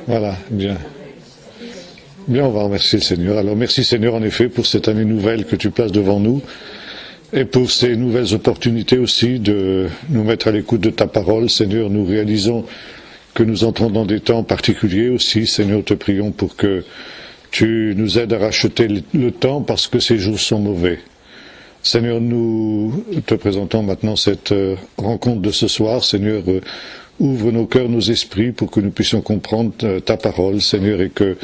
Voilà, bien. Bien, on va remercier le Seigneur. Alors merci Seigneur en effet pour cette année nouvelle que tu places devant nous et pour ces nouvelles opportunités aussi de nous mettre à l'écoute de ta parole. Seigneur, nous réalisons que nous entrons dans des temps particuliers aussi. Seigneur, te prions pour que tu nous aides à racheter le temps parce que ces jours sont mauvais. Seigneur, nous te présentons maintenant cette rencontre de ce soir. Seigneur, ouvre nos cœurs, nos esprits pour que nous puissions comprendre ta parole, Seigneur, et que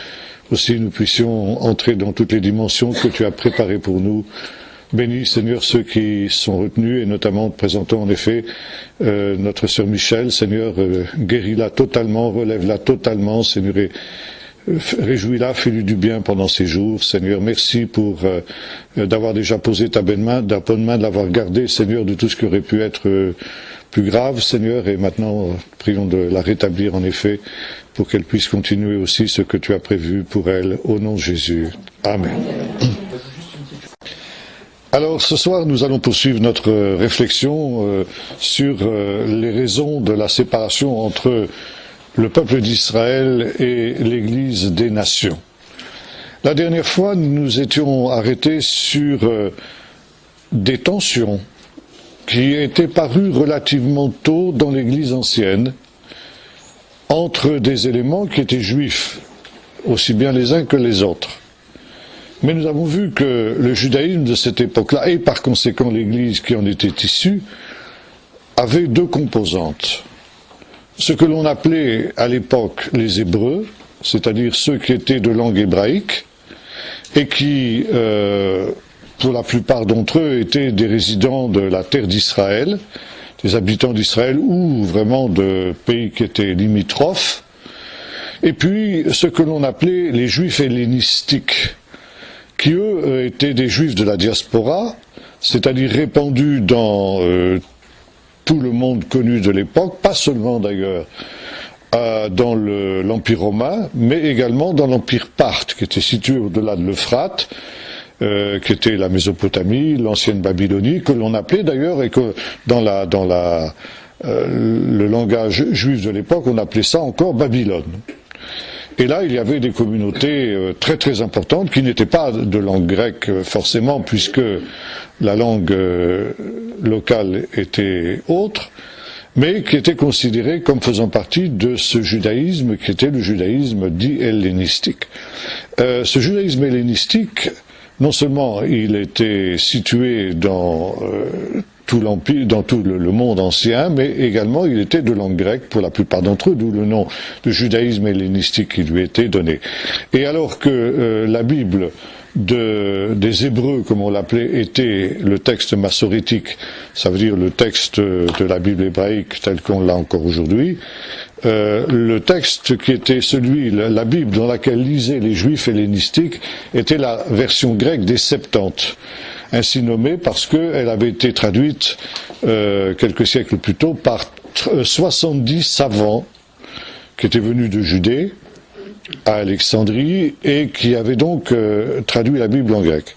aussi nous puissions entrer dans toutes les dimensions que tu as préparées pour nous. Bénis, Seigneur, ceux qui sont retenus, et notamment présentons en effet notre sœur Michel. Seigneur, guéris-la totalement, relève-la totalement, Seigneur, et réjouis-la, fais-lui du bien pendant ces jours. Seigneur, merci pour d'avoir déjà posé ta bonne main, de l'avoir gardée, Seigneur, de tout ce qui aurait pu être plus grave, Seigneur, et maintenant, prions de la rétablir en effet, pour qu'elle puisse continuer aussi ce que tu as prévu pour elle, au nom de Jésus. Amen. Alors, ce soir, nous allons poursuivre notre réflexion sur les raisons de la séparation entre le peuple d'Israël et l'Église des nations. La dernière fois, nous nous étions arrêtés sur des tensions qui étaient parues relativement tôt dans l'Église ancienne, entre des éléments qui étaient juifs, aussi bien les uns que les autres. Mais nous avons vu que le judaïsme de cette époque-là, et par conséquent l'Église qui en était issue, avait deux composantes. Ce que l'on appelait à l'époque les Hébreux, c'est-à-dire ceux qui étaient de langue hébraïque, et qui, pour la plupart d'entre eux, étaient des résidents de la terre d'Israël, des habitants d'Israël ou vraiment de pays qui étaient limitrophes, et puis ce que l'on appelait les juifs hellénistiques, qui eux étaient des juifs de la diaspora, c'est-à-dire répandus dans tout le monde connu de l'époque, pas seulement d'ailleurs dans l'Empire romain, mais également dans l'Empire parthe, qui était situé au-delà de l'Euphrate, qui était la Mésopotamie, l'ancienne Babylonie, que l'on appelait d'ailleurs, et que dans le langage juif de l'époque, on appelait ça encore Babylone. Et là, il y avait des communautés très très importantes qui n'étaient pas de langue grecque forcément, puisque la langue locale était autre, mais qui étaient considérées comme faisant partie de ce judaïsme qui était le judaïsme dit hellénistique. Ce judaïsme hellénistique, non seulement il était situé dans tout l'empire, dans tout le monde ancien, mais également il était de langue grecque pour la plupart d'entre eux, d'où le nom de judaïsme hellénistique qui lui était donné. Et alors que la Bible des Hébreux, comme on l'appelait, était le texte massorétique, ça veut dire le texte de la Bible hébraïque tel qu'on l'a encore aujourd'hui, le texte qui était la Bible dans laquelle lisaient les Juifs hellénistiques était la version grecque des Septante, ainsi nommée parce qu'elle avait été traduite quelques siècles plus tôt par 70 savants qui étaient venus de Judée à Alexandrie et qui avaient donc traduit la Bible en grec.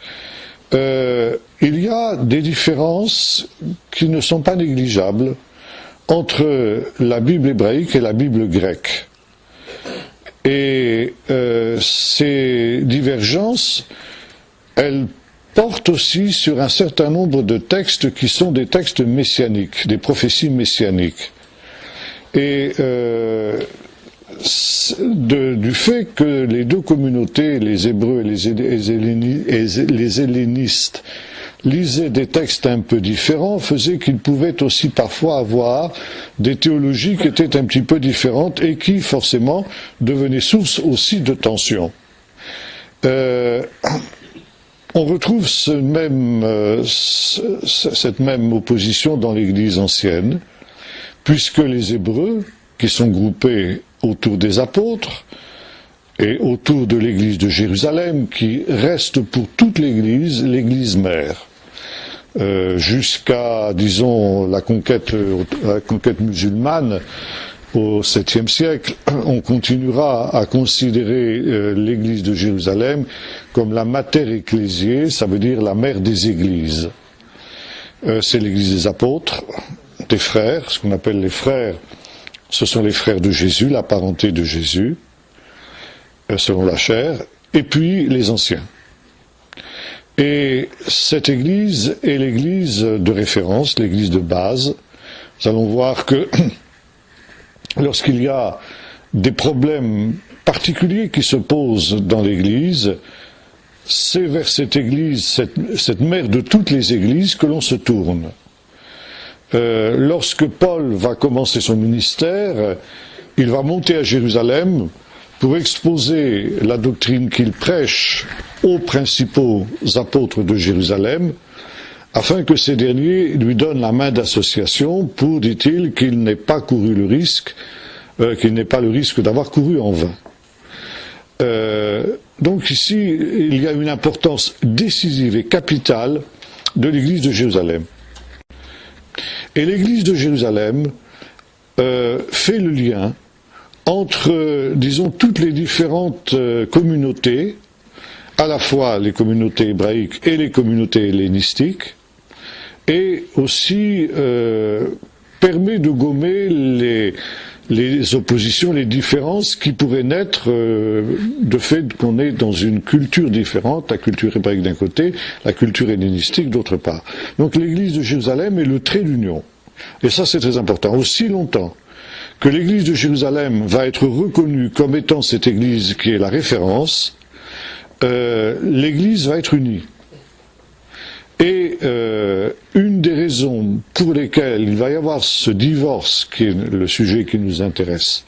Il y a des différences qui ne sont pas négligeables entre la Bible hébraïque et la Bible grecque. Et ces divergences, elles portent aussi sur un certain nombre de textes qui sont des textes messianiques, des prophéties messianiques. Et du fait que les deux communautés, les Hébreux et les hellénistes, lisaient des textes un peu différents, faisait qu'ils pouvaient aussi parfois avoir des théologies qui étaient un petit peu différentes et qui forcément devenaient source aussi de tensions. On retrouve cette même opposition dans l'Église ancienne, puisque les Hébreux, qui sont groupés autour des apôtres et autour de l'Église de Jérusalem, qui reste pour toute l'Église, l'Église mère. Jusqu'à, disons, la conquête musulmane au 7e siècle, on continuera à considérer l'Église de Jérusalem comme la mater ecclésiae, ça veut dire la mère des églises. C'est l'Église des apôtres, des frères, ce qu'on appelle les frères. Ce sont les frères de Jésus, la parenté de Jésus. selon la chair, et puis les anciens. Et cette Église est l'Église de référence, l'Église de base. Nous allons voir que lorsqu'il y a des problèmes particuliers qui se posent dans l'Église, c'est vers cette Église, cette mère de toutes les Églises, que l'on se tourne. Lorsque Paul va commencer son ministère, il va monter à Jérusalem pour exposer la doctrine qu'il prêche aux principaux apôtres de Jérusalem, afin que ces derniers lui donnent la main d'association pour, dit-il, qu'il n'ait pas couru le risque, qu'il n'ait pas le risque d'avoir couru en vain. Donc ici, il y a une importance décisive et capitale de l'Église de Jérusalem. Et l'Église de Jérusalem fait le lien entre, disons, toutes les différentes communautés, à la fois les communautés hébraïques et les communautés hellénistiques, et aussi permet de gommer les oppositions, les différences qui pourraient naître de fait qu'on est dans une culture différente, la culture hébraïque d'un côté, la culture hellénistique d'autre part. Donc l'Église de Jérusalem est le trait d'union. Et ça c'est très important. Aussi longtemps que l'Église de Jérusalem va être reconnue comme étant cette Église qui est la référence, l'Église va être unie. Et une des raisons pour lesquelles il va y avoir ce divorce, qui est le sujet qui nous intéresse,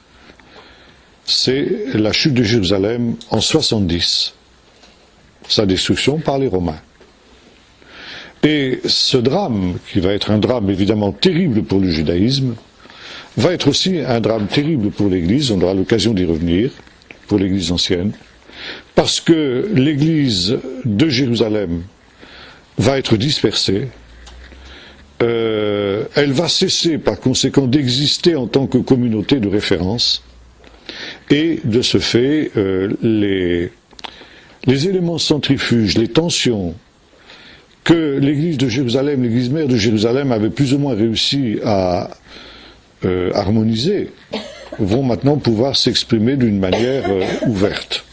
c'est la chute de Jérusalem en 70, sa destruction par les Romains. Et ce drame, qui va être un drame évidemment terrible pour le judaïsme, va être aussi un drame terrible pour l'Église, on aura l'occasion d'y revenir, pour l'Église ancienne, parce que l'Église de Jérusalem va être dispersée, elle va cesser par conséquent d'exister en tant que communauté de référence, et de ce fait, les éléments centrifuges, les tensions que l'Église de Jérusalem, l'Église mère de Jérusalem avait plus ou moins réussi à harmoniser, vont maintenant pouvoir s'exprimer d'une manière ouverte.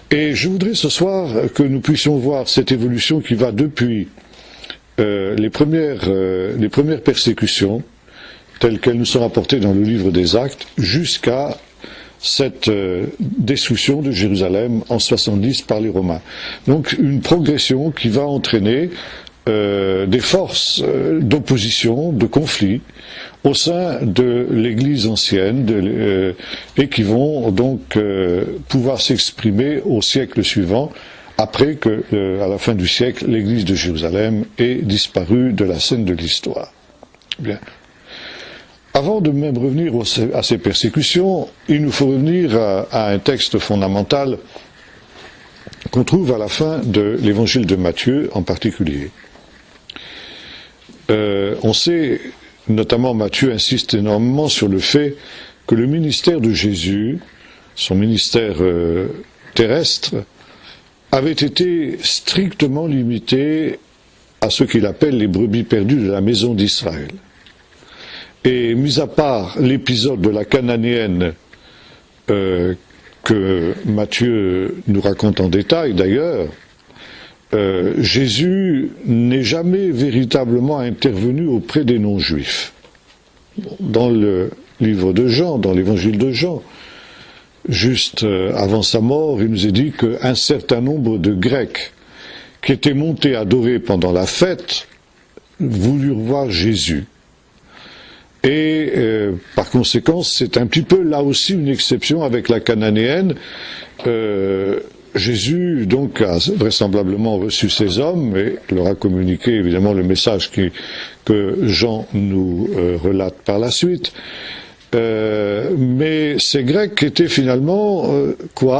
Et je voudrais ce soir que nous puissions voir cette évolution qui va depuis les premières persécutions, telles qu'elles nous sont rapportées dans le livre des Actes, jusqu'à cette destruction de Jérusalem en 70 par les Romains. Donc une progression qui va entraîner des forces d'opposition, de conflit, au sein de l'Église ancienne, et qui vont donc pouvoir s'exprimer au siècle suivant, après que, à la fin du siècle, l'Église de Jérusalem ait disparu de la scène de l'histoire. Bien. Avant de même revenir à ces persécutions, il nous faut revenir à un texte fondamental qu'on trouve à la fin de l'Évangile de Matthieu en particulier. On sait, notamment Matthieu insiste énormément sur le fait que le ministère de Jésus, son ministère terrestre, avait été strictement limité à ce qu'il appelle les brebis perdues de la maison d'Israël. Et mis à part l'épisode de la Cananéenne que Matthieu nous raconte en détail d'ailleurs, Jésus n'est jamais véritablement intervenu auprès des non-juifs. Dans le livre de Jean, dans l'évangile de Jean, juste avant sa mort, il nous est dit qu'un certain nombre de Grecs qui étaient montés adorer pendant la fête voulurent voir Jésus. Et par conséquent, c'est un petit peu là aussi une exception avec la Cananéenne. Jésus donc a vraisemblablement reçu ces hommes et leur a communiqué évidemment le message que Jean nous relate par la suite. Mais ces Grecs étaient finalement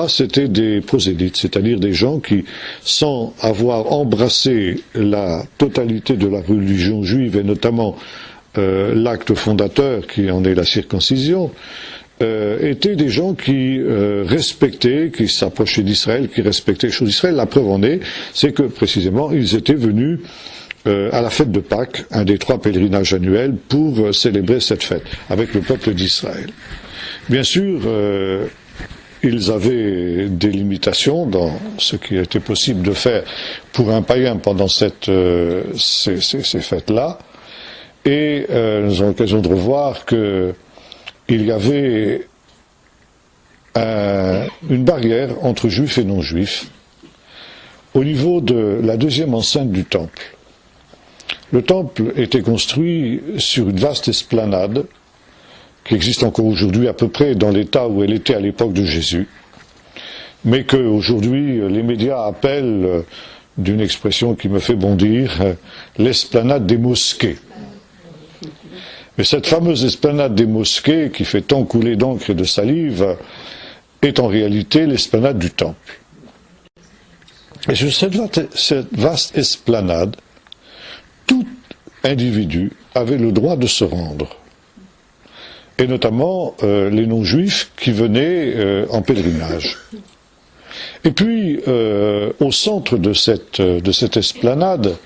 C'était des prosélytes, c'est-à-dire des gens qui, sans avoir embrassé la totalité de la religion juive et notamment l'acte fondateur qui en est la circoncision, étaient des gens qui respectaient, qui s'approchaient d'Israël, qui respectaient les choses d'Israël. La preuve en est, c'est que précisément ils étaient venus à la fête de Pâques, un des 3 pèlerinages annuels, pour célébrer cette fête avec le peuple d'Israël. Bien sûr, ils avaient des limitations dans ce qui était possible de faire pour un païen pendant ces fêtes-là. Et nous avons l'occasion de revoir qu'il y avait une barrière entre juifs et non-juifs au niveau de la deuxième enceinte du temple. Le temple était construit sur une vaste esplanade qui existe encore aujourd'hui à peu près dans l'état où elle était à l'époque de Jésus, mais qu'aujourd'hui les médias appellent, d'une expression qui me fait bondir, l'esplanade des mosquées. Mais cette fameuse esplanade des mosquées, qui fait tant couler d'encre et de salive, est en réalité l'esplanade du temple. Et sur cette vaste esplanade, tout individu avait le droit de se rendre. Et notamment les non-juifs qui venaient en pèlerinage. Et puis, au centre de cette esplanade,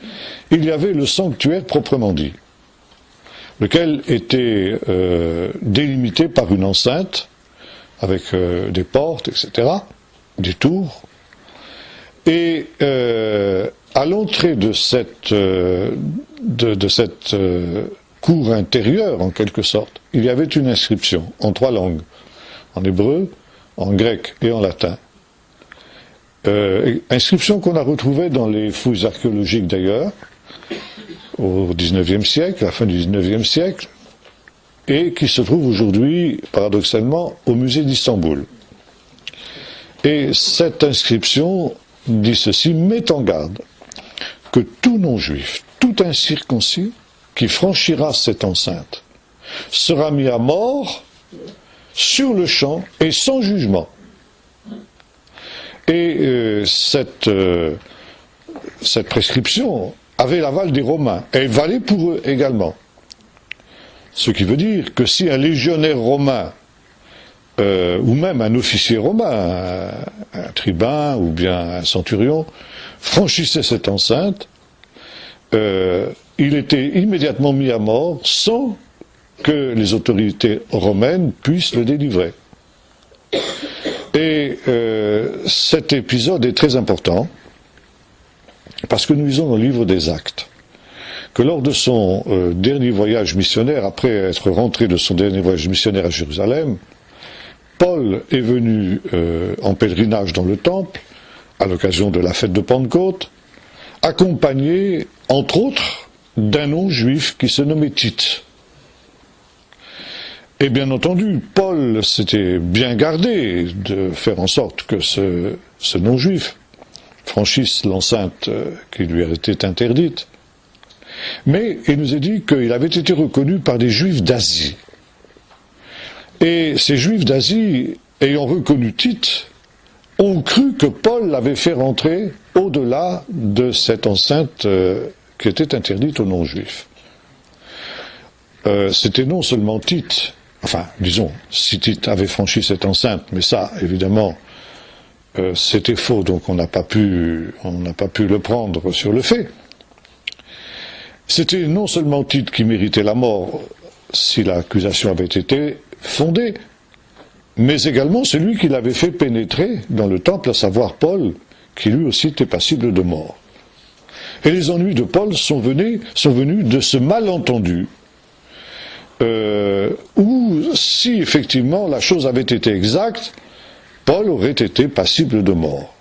il y avait le sanctuaire proprement dit, lequel était délimité par une enceinte, avec des portes, etc., des tours. Et à l'entrée de cette cour intérieure, en quelque sorte, il y avait une inscription en 3 langues, en hébreu, en grec et en latin. Inscription qu'on a retrouvée dans les fouilles archéologiques d'ailleurs, au XIXe siècle, à la fin du XIXe siècle, et qui se trouve aujourd'hui, paradoxalement, au musée d'Istanbul. Et cette inscription dit ceci: met en garde que tout non-juif, tout incirconcis, qui franchira cette enceinte, sera mis à mort sur le champ et sans jugement. Et cette prescription avait l'aval des Romains, et elle valait pour eux également. Ce qui veut dire que si un légionnaire romain, ou même un officier romain, un tribun ou bien un centurion, franchissait cette enceinte, il était immédiatement mis à mort sans que les autorités romaines puissent le délivrer. Et cet épisode est très important parce que nous lisons dans le livre des Actes que lors de son dernier voyage missionnaire, après être rentré de son dernier voyage missionnaire à Jérusalem, Paul est venu en pèlerinage dans le temple à l'occasion de la fête de Pentecôte, accompagné, entre autres, d'un non-juif qui se nommait Tite. Et bien entendu, Paul s'était bien gardé de faire en sorte que ce non-juif franchisse l'enceinte qui lui était interdite. Mais il nous est dit qu'il avait été reconnu par des juifs d'Asie. Et ces juifs d'Asie, ayant reconnu Tite, ont cru que Paul l'avait fait rentrer au-delà de cette enceinte qui était interdite aux non-juifs. C'était non seulement Tite, enfin, disons, si Tite avait franchi cette enceinte, mais ça, évidemment, c'était faux, donc on n'a pas pu le prendre sur le fait. C'était non seulement Tite qui méritait la mort, si l'accusation avait été fondée, mais également celui qui l'avait fait pénétrer dans le temple, à savoir Paul, qui lui aussi était passible de mort. Et les ennuis de Paul sont venus de ce malentendu, où, si effectivement la chose avait été exacte, Paul aurait été passible de mort.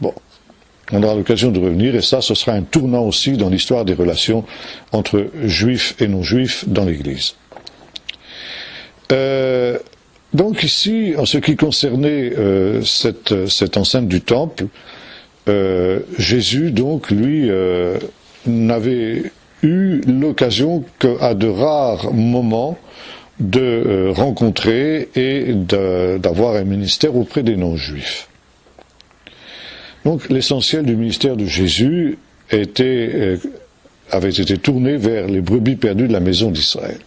Bon, on aura l'occasion de revenir, et ça, ce sera un tournant aussi dans l'histoire des relations entre juifs et non-juifs dans l'Église. Donc ici, en ce qui concernait cette enceinte du temple, Jésus, donc, lui, n'avait eu l'occasion qu'à de rares moments de rencontrer et d'avoir un ministère auprès des non-juifs. Donc l'essentiel du ministère de Jésus avait été tourné vers les brebis perdues de la maison d'Israël.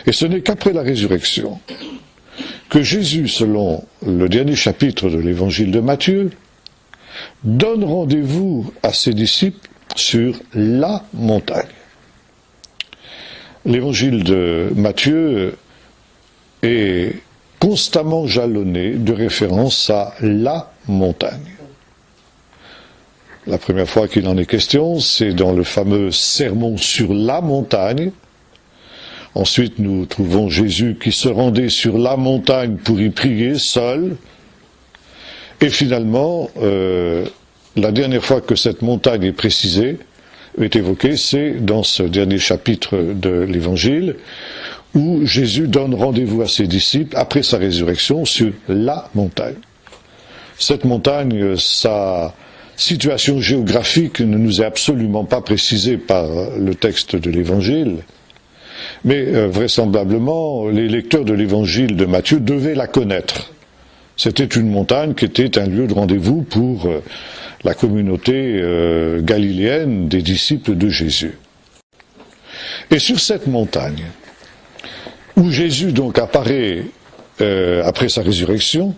Et ce n'est qu'après la résurrection que Jésus, selon le dernier chapitre de l'évangile de Matthieu, donne rendez-vous à ses disciples sur la montagne. L'évangile de Matthieu est constamment jalonné de références à la montagne. La première fois qu'il en est question, c'est dans le fameux sermon sur la montagne. Ensuite, nous trouvons Jésus qui se rendait sur la montagne pour y prier seul. Et finalement, la dernière fois que cette montagne est précisée, est évoquée, c'est dans ce dernier chapitre de l'Évangile, où Jésus donne rendez-vous à ses disciples après sa résurrection sur la montagne. Cette montagne, sa situation géographique ne nous est absolument pas précisée par le texte de l'Évangile, mais vraisemblablement, les lecteurs de l'Évangile de Matthieu devaient la connaître. C'était une montagne qui était un lieu de rendez-vous pour la communauté galiléenne des disciples de Jésus. Et sur cette montagne, où Jésus donc apparaît après sa résurrection,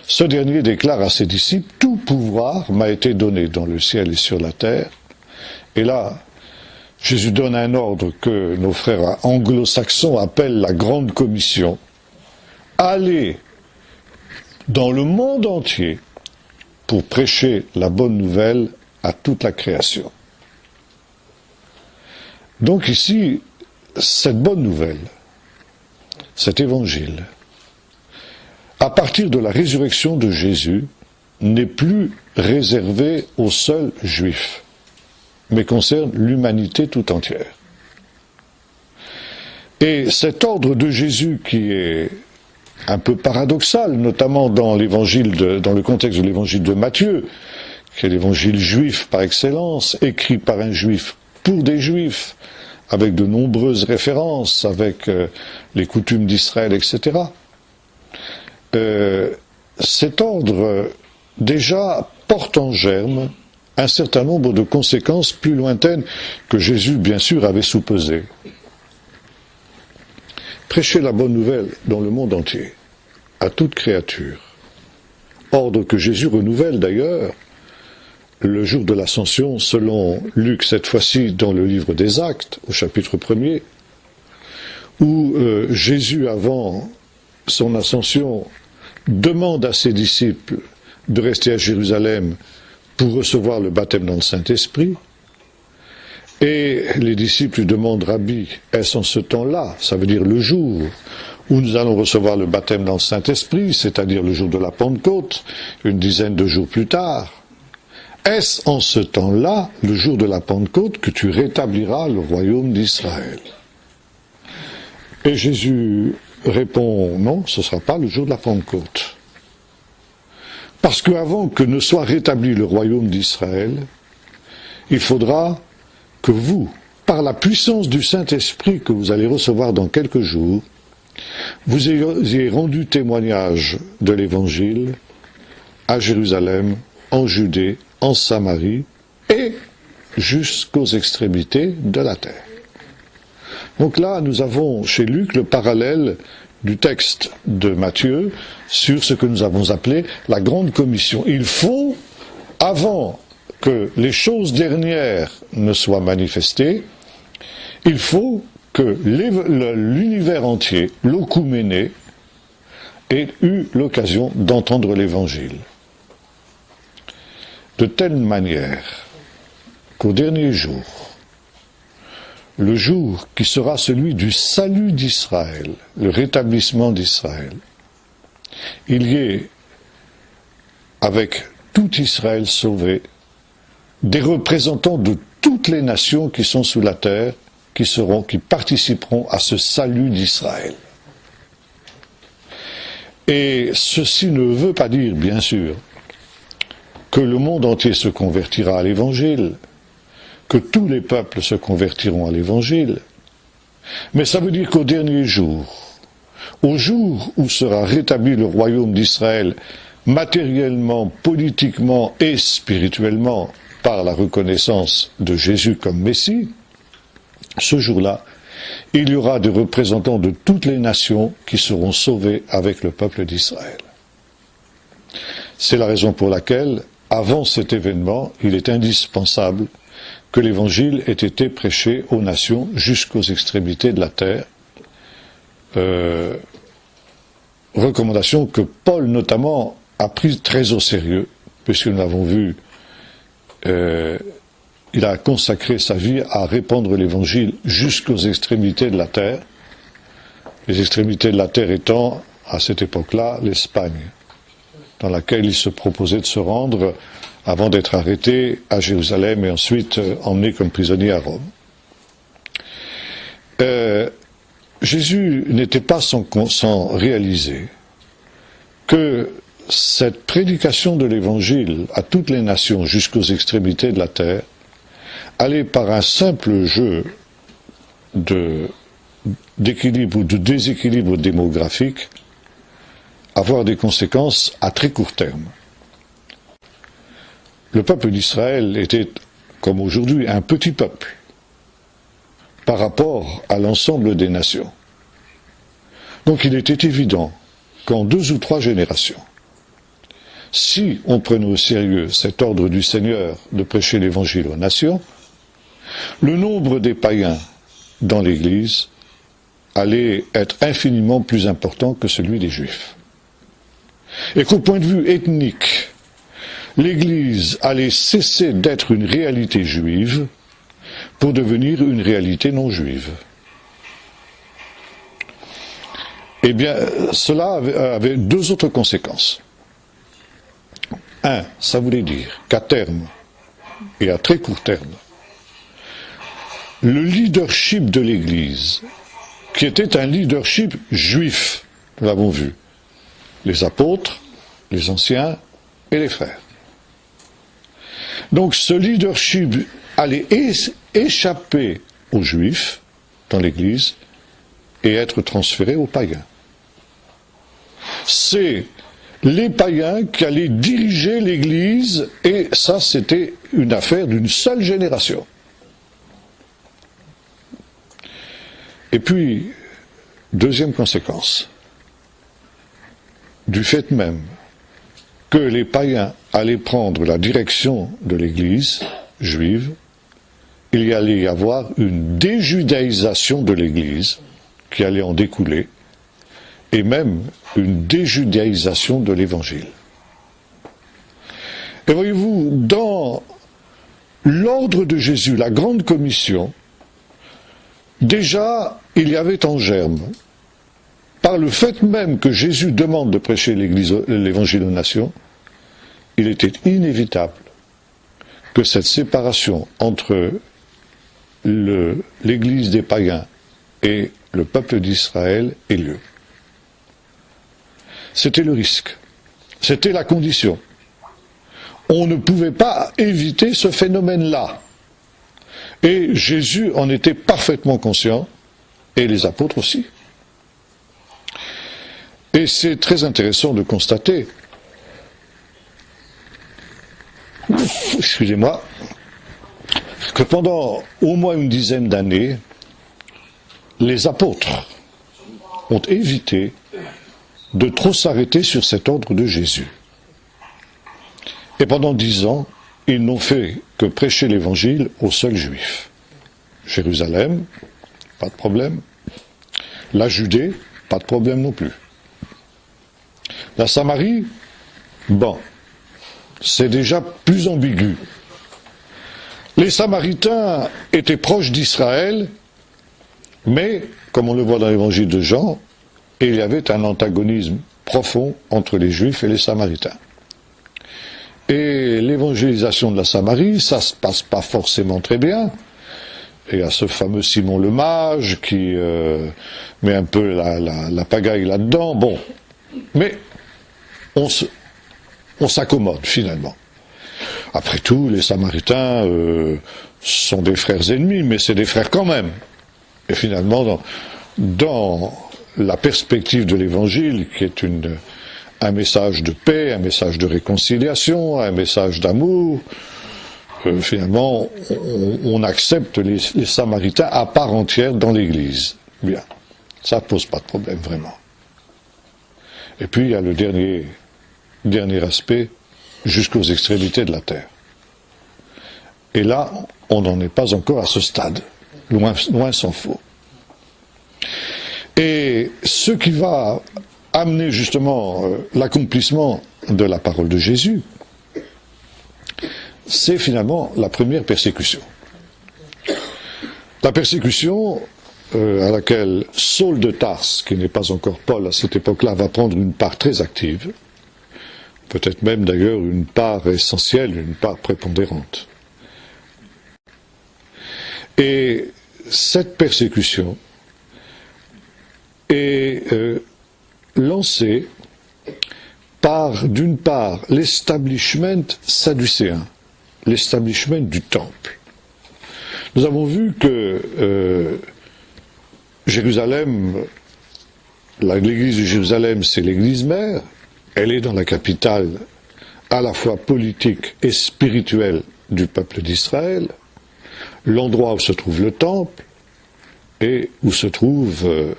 ce dernier déclare à ses disciples « Tout pouvoir m'a été donné dans le ciel et sur la terre ». Et là, Jésus donne un ordre que nos frères anglo-saxons appellent la Grande Commission. Allez dans le monde entier pour prêcher la bonne nouvelle à toute la création. Donc ici, cette bonne nouvelle, cet évangile, à partir de la résurrection de Jésus, n'est plus réservé aux seuls juifs, mais concerne l'humanité tout entière. Et cet ordre de Jésus qui est un peu paradoxal, notamment dans dans le contexte de l'évangile de Matthieu, qui est l'évangile juif par excellence, écrit par un juif pour des juifs, avec de nombreuses références, avec les coutumes d'Israël, etc. Cet ordre déjà porte en germe un certain nombre de conséquences plus lointaines que Jésus, bien sûr, avait soupesées. Prêcher la bonne nouvelle dans le monde entier, à toute créature. Ordre que Jésus renouvelle d'ailleurs le jour de l'Ascension, selon Luc, cette fois-ci dans le livre des Actes, au chapitre 1er, où Jésus, avant son ascension, demande à ses disciples de rester à Jérusalem pour recevoir le baptême dans le Saint-Esprit. Et les disciples lui demandent, Rabbi, est-ce en ce temps-là, ça veut dire le jour où nous allons recevoir le baptême dans le Saint-Esprit, c'est-à-dire le jour de la Pentecôte, une dizaine de jours plus tard, est-ce en ce temps-là, le jour de la Pentecôte, que tu rétabliras le royaume d'Israël? Et Jésus répond, non, ce ne sera pas le jour de la Pentecôte. Parce qu'avant que ne soit rétabli le royaume d'Israël, il faudra que vous, par la puissance du Saint-Esprit que vous allez recevoir dans quelques jours, vous ayez rendu témoignage de l'Évangile à Jérusalem, en Judée, en Samarie et jusqu'aux extrémités de la terre. Donc là, nous avons chez Luc le parallèle du texte de Matthieu sur ce que nous avons appelé la Grande Commission. Il faut, avant que les choses dernières ne soient manifestées, il faut que l'univers entier, l'oikouméné, ait eu l'occasion d'entendre l'Évangile. De telle manière qu'au dernier jour, le jour qui sera celui du salut d'Israël, le rétablissement d'Israël, il y ait, avec tout Israël sauvé, des représentants de toutes les nations qui sont sous la terre, qui participeront à ce salut d'Israël. Et ceci ne veut pas dire, bien sûr, que le monde entier se convertira à l'Évangile, que tous les peuples se convertiront à l'Évangile, mais ça veut dire qu'au dernier jour, au jour où sera rétabli le royaume d'Israël, matériellement, politiquement et spirituellement, par la reconnaissance de Jésus comme Messie, ce jour-là, il y aura des représentants de toutes les nations qui seront sauvés avec le peuple d'Israël. C'est la raison pour laquelle, avant cet événement, il est indispensable que l'Évangile ait été prêché aux nations jusqu'aux extrémités de la terre, recommandation que Paul notamment a prise très au sérieux, puisque nous l'avons vu, il a consacré sa vie à répandre l'évangile jusqu'aux extrémités de la terre, les extrémités de la terre étant, à cette époque-là, l'Espagne, dans laquelle il se proposait de se rendre avant d'être arrêté à Jérusalem et ensuite emmené comme prisonnier à Rome. Jésus n'était pas sans réaliser que cette prédication de l'Évangile à toutes les nations jusqu'aux extrémités de la terre allait par un simple jeu d'équilibre ou de déséquilibre démographique avoir des conséquences à très court terme. Le peuple d'Israël était, comme aujourd'hui, un petit peuple par rapport à l'ensemble des nations. Donc il était évident qu'en 2 ou 3 générations, si on prenait au sérieux cet ordre du Seigneur de prêcher l'Évangile aux nations, le nombre des païens dans l'Église allait être infiniment plus important que celui des Juifs. Et qu'au point de vue ethnique, l'Église allait cesser d'être une réalité juive pour devenir une réalité non juive. Eh bien, cela avait 2 autres conséquences. 1, ça voulait dire qu'à terme, et à très court terme, le leadership de l'Église, qui était un leadership juif, nous l'avons vu, les apôtres, les anciens et les frères. Donc ce leadership allait échapper aux Juifs dans l'Église et être transféré aux païens. C'est les païens qui allaient diriger l'Église et ça c'était une affaire d'une seule génération. Et puis, deuxième conséquence, du fait même que les païens allaient prendre la direction de l'Église juive, il y allait y avoir une déjudaïsation de l'Église qui allait en découler, et même une déjudaïsation de l'Évangile. Et voyez-vous, dans l'ordre de Jésus, la grande commission, déjà il y avait en germe, par le fait même que Jésus demande de prêcher l'Évangile aux nations, il était inévitable que cette séparation entre l'Église des païens et le peuple d'Israël ait lieu. C'était le risque, c'était la condition. On ne pouvait pas éviter ce phénomène-là. Et Jésus en était parfaitement conscient, et les apôtres aussi. Et c'est très intéressant de constater, excusez-moi, que pendant au moins une dizaine d'années, les apôtres ont évité de trop s'arrêter sur cet ordre de Jésus. Et pendant 10 ans, ils n'ont fait que prêcher l'Évangile aux seuls Juifs. Jérusalem, pas de problème. La Judée, pas de problème non plus. La Samarie, bon, c'est déjà plus ambigu. Les Samaritains étaient proches d'Israël, mais, comme on le voit dans l'Évangile de Jean, il y avait un antagonisme profond entre les Juifs et les Samaritains. Et l'évangélisation de la Samarie, ça se passe pas forcément très bien. Et il y a ce fameux Simon le Mage qui met un peu la pagaille là-dedans. Bon, mais on s'accommode finalement. Après tout, les Samaritains sont des frères ennemis, mais c'est des frères quand même. Et finalement, dans la perspective de l'Évangile, qui est un message de paix, un message de réconciliation, un message d'amour, finalement, on accepte les Samaritains à part entière dans l'Église. Bien, ça ne pose pas de problème vraiment. Et puis il y a le dernier aspect, jusqu'aux extrémités de la terre. Et là, on n'en est pas encore à ce stade, loin s'en faut. Et ce qui va amener justement l'accomplissement de la parole de Jésus, c'est finalement la première persécution. La persécution à laquelle Saul de Tarse, qui n'est pas encore Paul à cette époque-là, va prendre une part très active, peut-être même d'ailleurs une part essentielle, une part prépondérante. Et cette persécution est lancée par, d'une part, l'establishment sadducéen, l'establishment du temple. Nous avons vu que Jérusalem, l'église de Jérusalem, c'est l'église mère, elle est dans la capitale à la fois politique et spirituelle du peuple d'Israël, l'endroit où se trouve le temple et où se trouve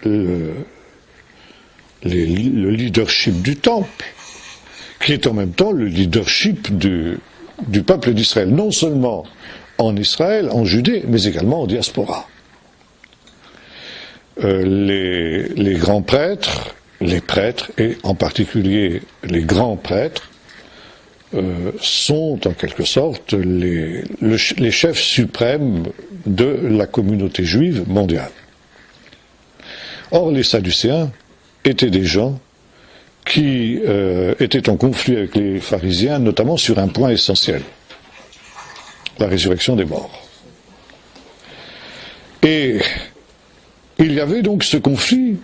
le leadership du temple, qui est en même temps le leadership du peuple d'Israël, non seulement en Israël, en Judée, mais également en diaspora. Les grands prêtres, les prêtres, et en particulier les grands prêtres, sont en quelque sorte les chefs suprêmes de la communauté juive mondiale. Or, les Sadducéens étaient des gens qui étaient en conflit avec les pharisiens, notamment sur un point essentiel, la résurrection des morts. Et il y avait donc ce conflit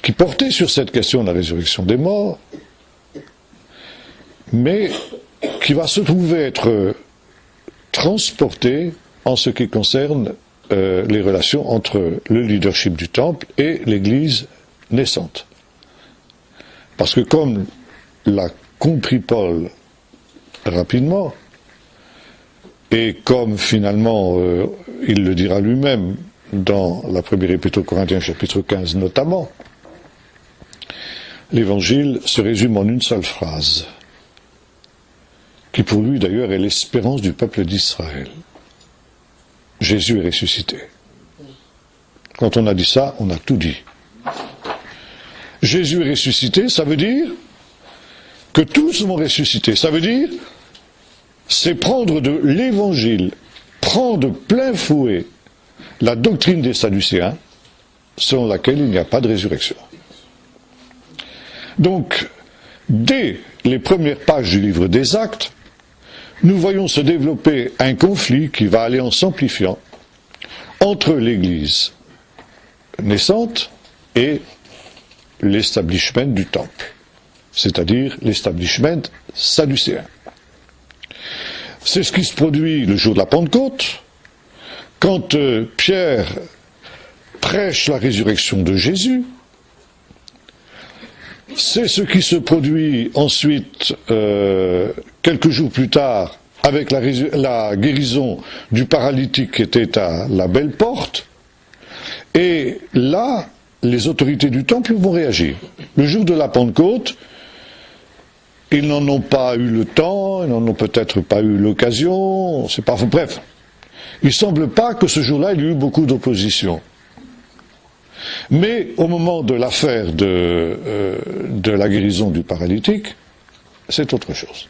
qui portait sur cette question de la résurrection des morts, mais qui va se trouver être transporté en ce qui concerne les relations entre le leadership du temple et l'Église naissante. Parce que comme l'a compris Paul rapidement, et comme finalement il le dira lui-même dans la première épître aux Corinthiens chapitre 15 notamment, l'évangile se résume en une seule phrase, qui pour lui d'ailleurs est l'espérance du peuple d'Israël. Jésus est ressuscité. Quand on a dit ça, on a tout dit. Jésus est ressuscité, ça veut dire que tous vont ressusciter. Ça veut dire, c'est prendre de l'évangile, prendre plein fouet la doctrine des Sadducéens, selon laquelle il n'y a pas de résurrection. Donc, dès les premières pages du livre des Actes, nous voyons se développer un conflit qui va aller en s'amplifiant entre l'Église naissante et l'establishment du temple, c'est-à-dire l'establishment sadducéen. C'est ce qui se produit le jour de la Pentecôte, quand Pierre prêche la résurrection de Jésus. C'est ce qui se produit ensuite, quelques jours plus tard, avec la guérison du paralytique qui était à la Belle Porte. Et là, les autorités du temple vont réagir. Le jour de la Pentecôte, ils n'en ont pas eu le temps, ils n'en ont peut-être pas eu l'occasion, c'est pas fou. Bref, il ne semble pas que ce jour-là, il y ait eu beaucoup d'opposition. Mais au moment de l'affaire de la guérison du paralytique, c'est autre chose.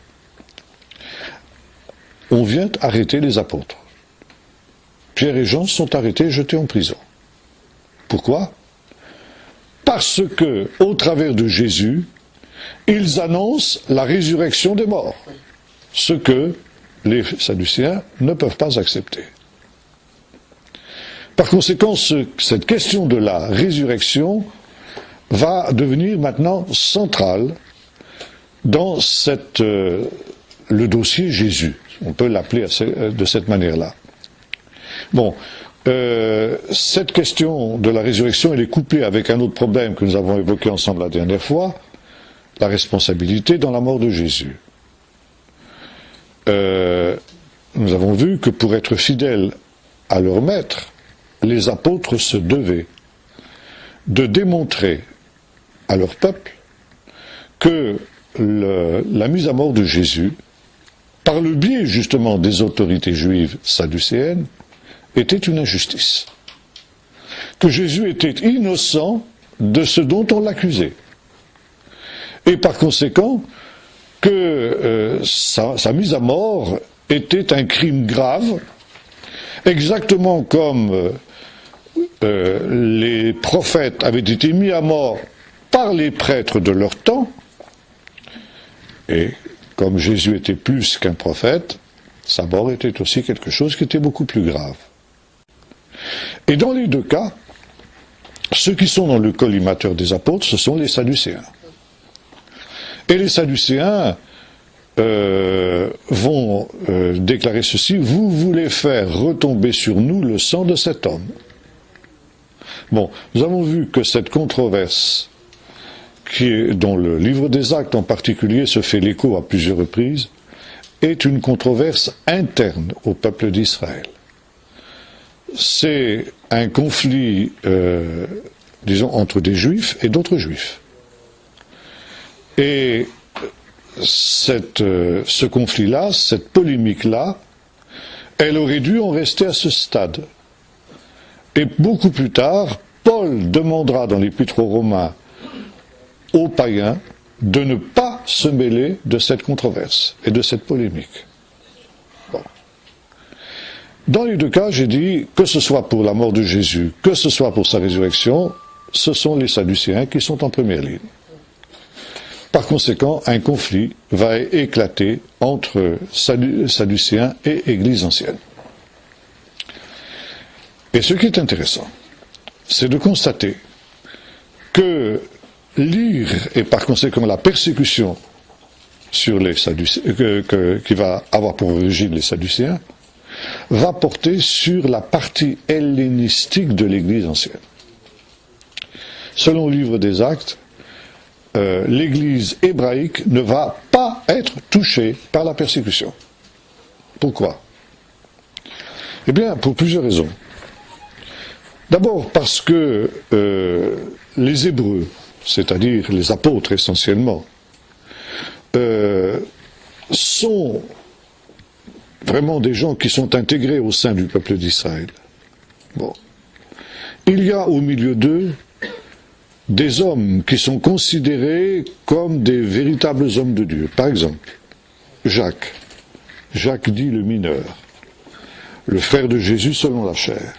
On vient arrêter les apôtres. Pierre et Jean sont arrêtés et jetés en prison. Pourquoi ? Parce que, au travers de Jésus, ils annoncent la résurrection des morts, ce que les Sadducéens ne peuvent pas accepter. Par conséquent, cette question de la résurrection va devenir maintenant centrale dans le dossier Jésus. On peut l'appeler de cette manière-là. Bon, cette question de la résurrection, elle est couplée avec un autre problème que nous avons évoqué ensemble la dernière fois, la responsabilité dans la mort de Jésus. Nous avons vu que pour être fidèles à leur maître, les apôtres se devaient de démontrer à leur peuple que la mise à mort de Jésus, par le biais justement des autorités juives sadducéennes, était une injustice. Que Jésus était innocent de ce dont on l'accusait. et par conséquent que sa mise à mort était un crime grave, exactement comme les prophètes avaient été mis à mort par les prêtres de leur temps, et comme Jésus était plus qu'un prophète, sa mort était aussi quelque chose qui était beaucoup plus grave. Et dans les deux cas, ceux qui sont dans le collimateur des apôtres, ce sont les Sadducéens. Et les Sadducéens vont déclarer ceci: vous voulez faire retomber sur nous le sang de cet homme. Bon, nous avons vu que cette controverse, dont le livre des Actes en particulier se fait l'écho à plusieurs reprises, est une controverse interne au peuple d'Israël. C'est un conflit, disons, entre des juifs et d'autres juifs. Et ce conflit-là, cette polémique-là, elle aurait dû en rester à ce stade. Et beaucoup plus tard, Paul demandera dans l'Épître aux Romains aux païens de ne pas se mêler de cette controverse et de cette polémique. Bon. Dans les deux cas, j'ai dit, que ce soit pour la mort de Jésus, que ce soit pour sa résurrection, ce sont les Sadducéens qui sont en première ligne. Par conséquent, un conflit va éclater entre Sadducéens et Église ancienne. Et ce qui est intéressant, c'est de constater que l'ire et par conséquent la persécution sur les qui va avoir pour origine les Sadducéens va porter sur la partie hellénistique de l'Église ancienne. Selon le livre des Actes, l'Église hébraïque ne va pas être touchée par la persécution. Pourquoi? Eh bien, pour plusieurs raisons. D'abord parce que les Hébreux, c'est-à-dire les apôtres essentiellement, sont vraiment des gens qui sont intégrés au sein du peuple d'Israël. Bon. Il y a au milieu d'eux des hommes qui sont considérés comme des véritables hommes de Dieu. Par exemple, Jacques dit le mineur, le frère de Jésus selon la chair,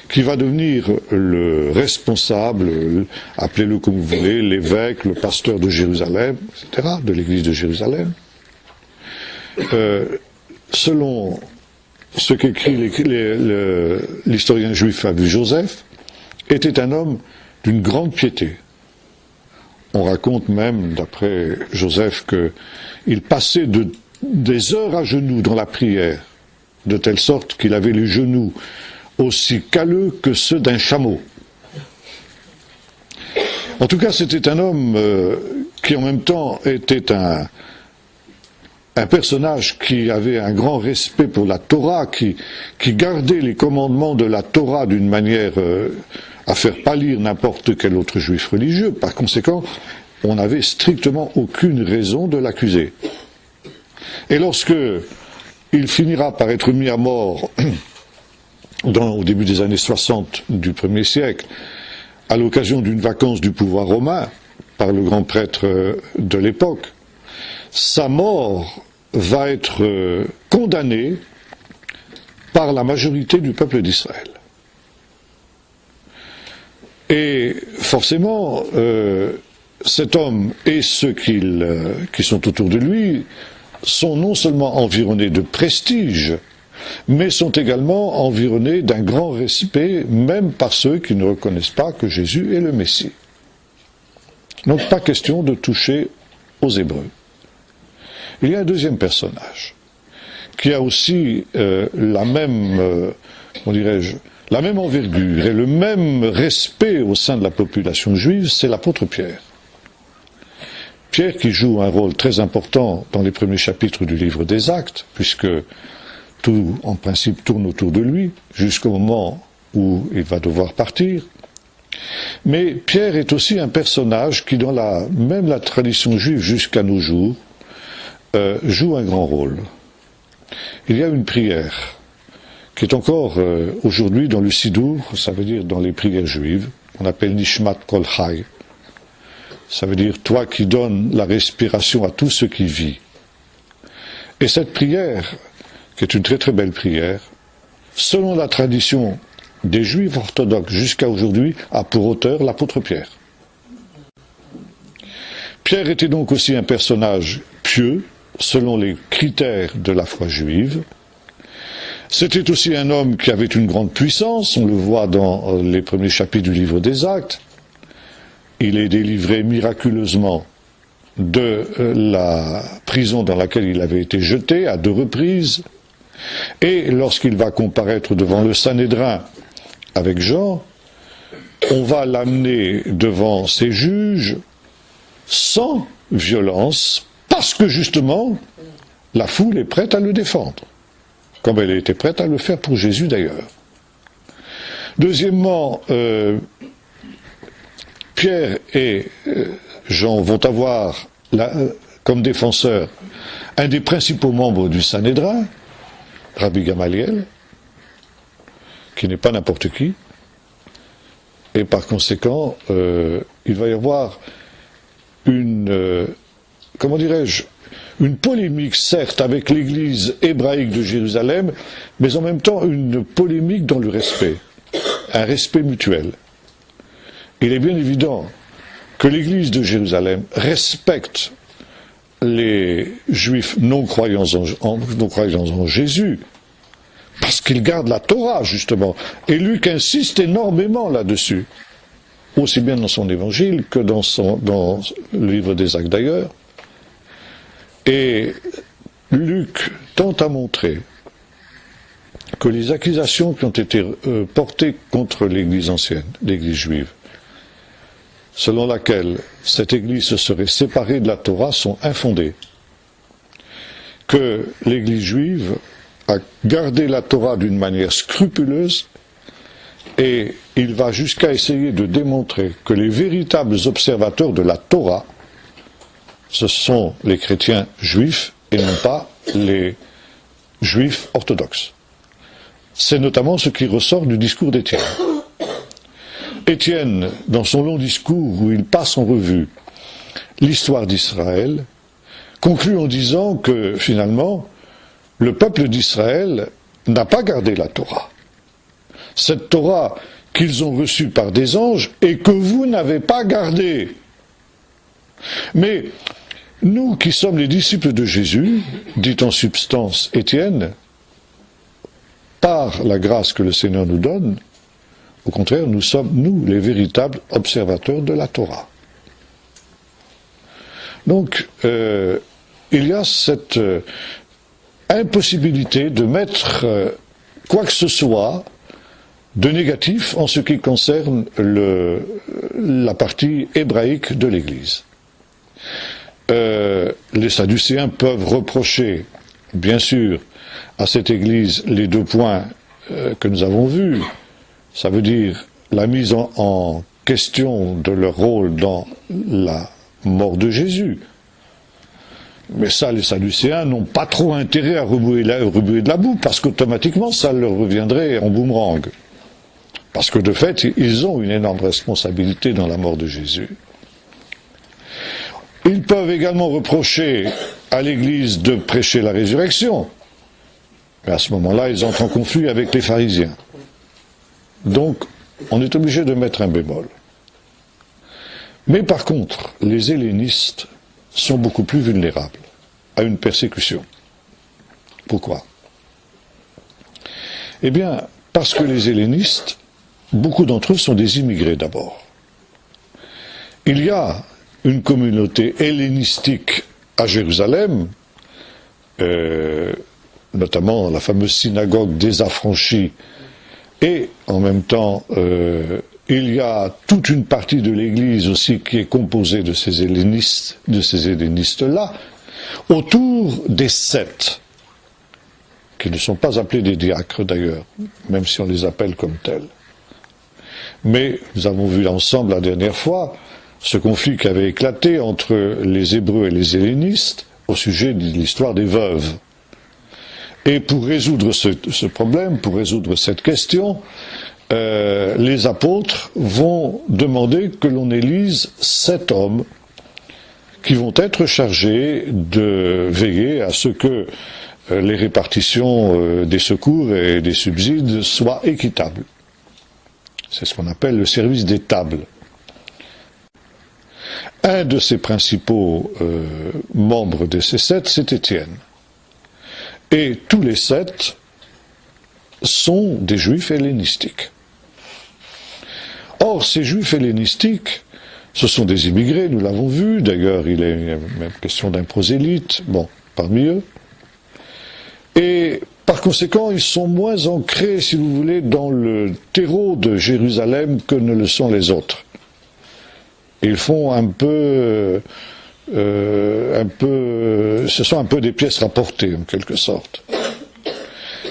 qui va devenir le responsable, appelez-le comme vous voulez, l'évêque, le pasteur de Jérusalem, etc., de l'église de Jérusalem. Selon ce qu'écrit l'historien juif Flavius Joseph, était un homme d'une grande piété. On raconte même, d'après Joseph, qu'il passait des heures à genoux dans la prière, de telle sorte qu'il avait les genoux aussi calleux que ceux d'un chameau. En tout cas, c'était un homme qui en même temps était un personnage qui avait un grand respect pour la Torah, qui gardait les commandements de la Torah d'une manière à faire pâlir n'importe quel autre juif religieux. Par conséquent, on n'avait strictement aucune raison de l'accuser. Et lorsque il finira par être mis à mort au début des années 60 du 1er siècle, à l'occasion d'une vacance du pouvoir romain par le grand prêtre de l'époque, sa mort va être condamnée par la majorité du peuple d'Israël. Et forcément, cet homme et ceux qui sont autour de lui sont non seulement environnés de prestige, mais sont également environnés d'un grand respect, même par ceux qui ne reconnaissent pas que Jésus est le Messie. Donc pas question de toucher aux Hébreux. Il y a un deuxième personnage, qui a aussi la même envergure et le même respect au sein de la population juive, c'est l'apôtre Pierre. Pierre qui joue un rôle très important dans les premiers chapitres du livre des Actes, puisque tout, en principe, tourne autour de lui, jusqu'au moment où il va devoir partir. Mais Pierre est aussi un personnage qui, dans même la tradition juive jusqu'à nos jours, joue un grand rôle. Il y a une prière qui est encore aujourd'hui dans le Sidour, ça veut dire dans les prières juives, on appelle Nishmat Kol Chai, Ça veut dire toi qui donnes la respiration à tout ce qui vit. Et cette prière, qui est une très très belle prière, selon la tradition des Juifs orthodoxes jusqu'à aujourd'hui, a pour auteur l'apôtre Pierre. Pierre était donc aussi un personnage pieux, selon les critères de la foi juive. C'était aussi un homme qui avait une grande puissance, on le voit dans les premiers chapitres du livre des Actes. Il est délivré miraculeusement de la prison dans laquelle il avait été jeté à 2 reprises. Et lorsqu'il va comparaître devant le Sanhédrin avec Jean, on va l'amener devant ses juges sans violence, parce que justement, la foule est prête à le défendre, comme elle était prête à le faire pour Jésus d'ailleurs. Deuxièmement, Pierre et Jean vont avoir comme défenseur un des principaux membres du Sanhédrin, Rabbi Gamaliel, qui n'est pas n'importe qui, et par conséquent, il va y avoir une polémique, certes, avec l'église hébraïque de Jérusalem, mais en même temps une polémique dans le respect, un respect mutuel. Il est bien évident que l'église de Jérusalem respecte les juifs non croyants en Jésus, parce qu'ils gardent la Torah, justement. Et Luc insiste énormément là-dessus, aussi bien dans son évangile que dans le livre des Actes d'ailleurs. Et Luc tente à montrer que les accusations qui ont été portées contre l'Église ancienne, l'Église juive, selon laquelle cette Église se serait séparée de la Torah, sont infondées. Que l'Église juive a gardé la Torah d'une manière scrupuleuse, et il va jusqu'à essayer de démontrer que les véritables observateurs de la Torah, ce sont les chrétiens juifs et non pas les juifs orthodoxes. C'est notamment ce qui ressort du discours d'Étienne. Étienne, dans son long discours où il passe en revue l'histoire d'Israël, conclut en disant que finalement, le peuple d'Israël n'a pas gardé la Torah. Cette Torah qu'ils ont reçue par des anges et que vous n'avez pas gardée. Mais nous qui sommes les disciples de Jésus, dit en substance Étienne, par la grâce que le Seigneur nous donne, au contraire, nous sommes, nous, les véritables observateurs de la Torah. Donc, il y a cette impossibilité de mettre quoi que ce soit de négatif en ce qui concerne la partie hébraïque de l'Église. Les Sadducéens peuvent reprocher, bien sûr, à cette Église les 2 points que nous avons vus. Ça veut dire la mise en question de leur rôle dans la mort de Jésus. Mais ça, les Sadducéens n'ont pas trop intérêt à remuer de la boue, parce qu'automatiquement, ça leur reviendrait en boomerang. Parce que de fait, ils ont une énorme responsabilité dans la mort de Jésus. Ils peuvent également reprocher à l'Église de prêcher la résurrection. Mais à ce moment-là, ils entrent en conflit avec les pharisiens. Donc, on est obligé de mettre un bémol. Mais par contre, les hellénistes sont beaucoup plus vulnérables à une persécution. Pourquoi? Eh bien, parce que les hellénistes, beaucoup d'entre eux sont des immigrés d'abord. Il y a une communauté hellénistique à Jérusalem, notamment la fameuse synagogue des Affranchis, et en même temps, il y a toute une partie de l'Église aussi qui est composée de ces hellénistes-là, autour des 7, qui ne sont pas appelés des diacres d'ailleurs, même si on les appelle comme tels. Mais nous avons vu ensemble la dernière fois ce conflit qui avait éclaté entre les Hébreux et les hellénistes au sujet de l'histoire des veuves. Et pour résoudre ce problème, pour résoudre cette question, les apôtres vont demander que l'on élise 7 hommes qui vont être chargés de veiller à ce que les répartitions des secours et des subsides soient équitables. C'est ce qu'on appelle le service des tables. Un de ces principaux membres de ces 7, c'est Étienne. Et tous les 7 sont des juifs hellénistiques. Or, ces juifs hellénistiques, ce sont des immigrés, nous l'avons vu, d'ailleurs il est même question d'un prosélyte, parmi eux. Et par conséquent, ils sont moins ancrés, si vous voulez, dans le terreau de Jérusalem que ne le sont les autres. Ils font ce sont un peu des pièces rapportées, en quelque sorte.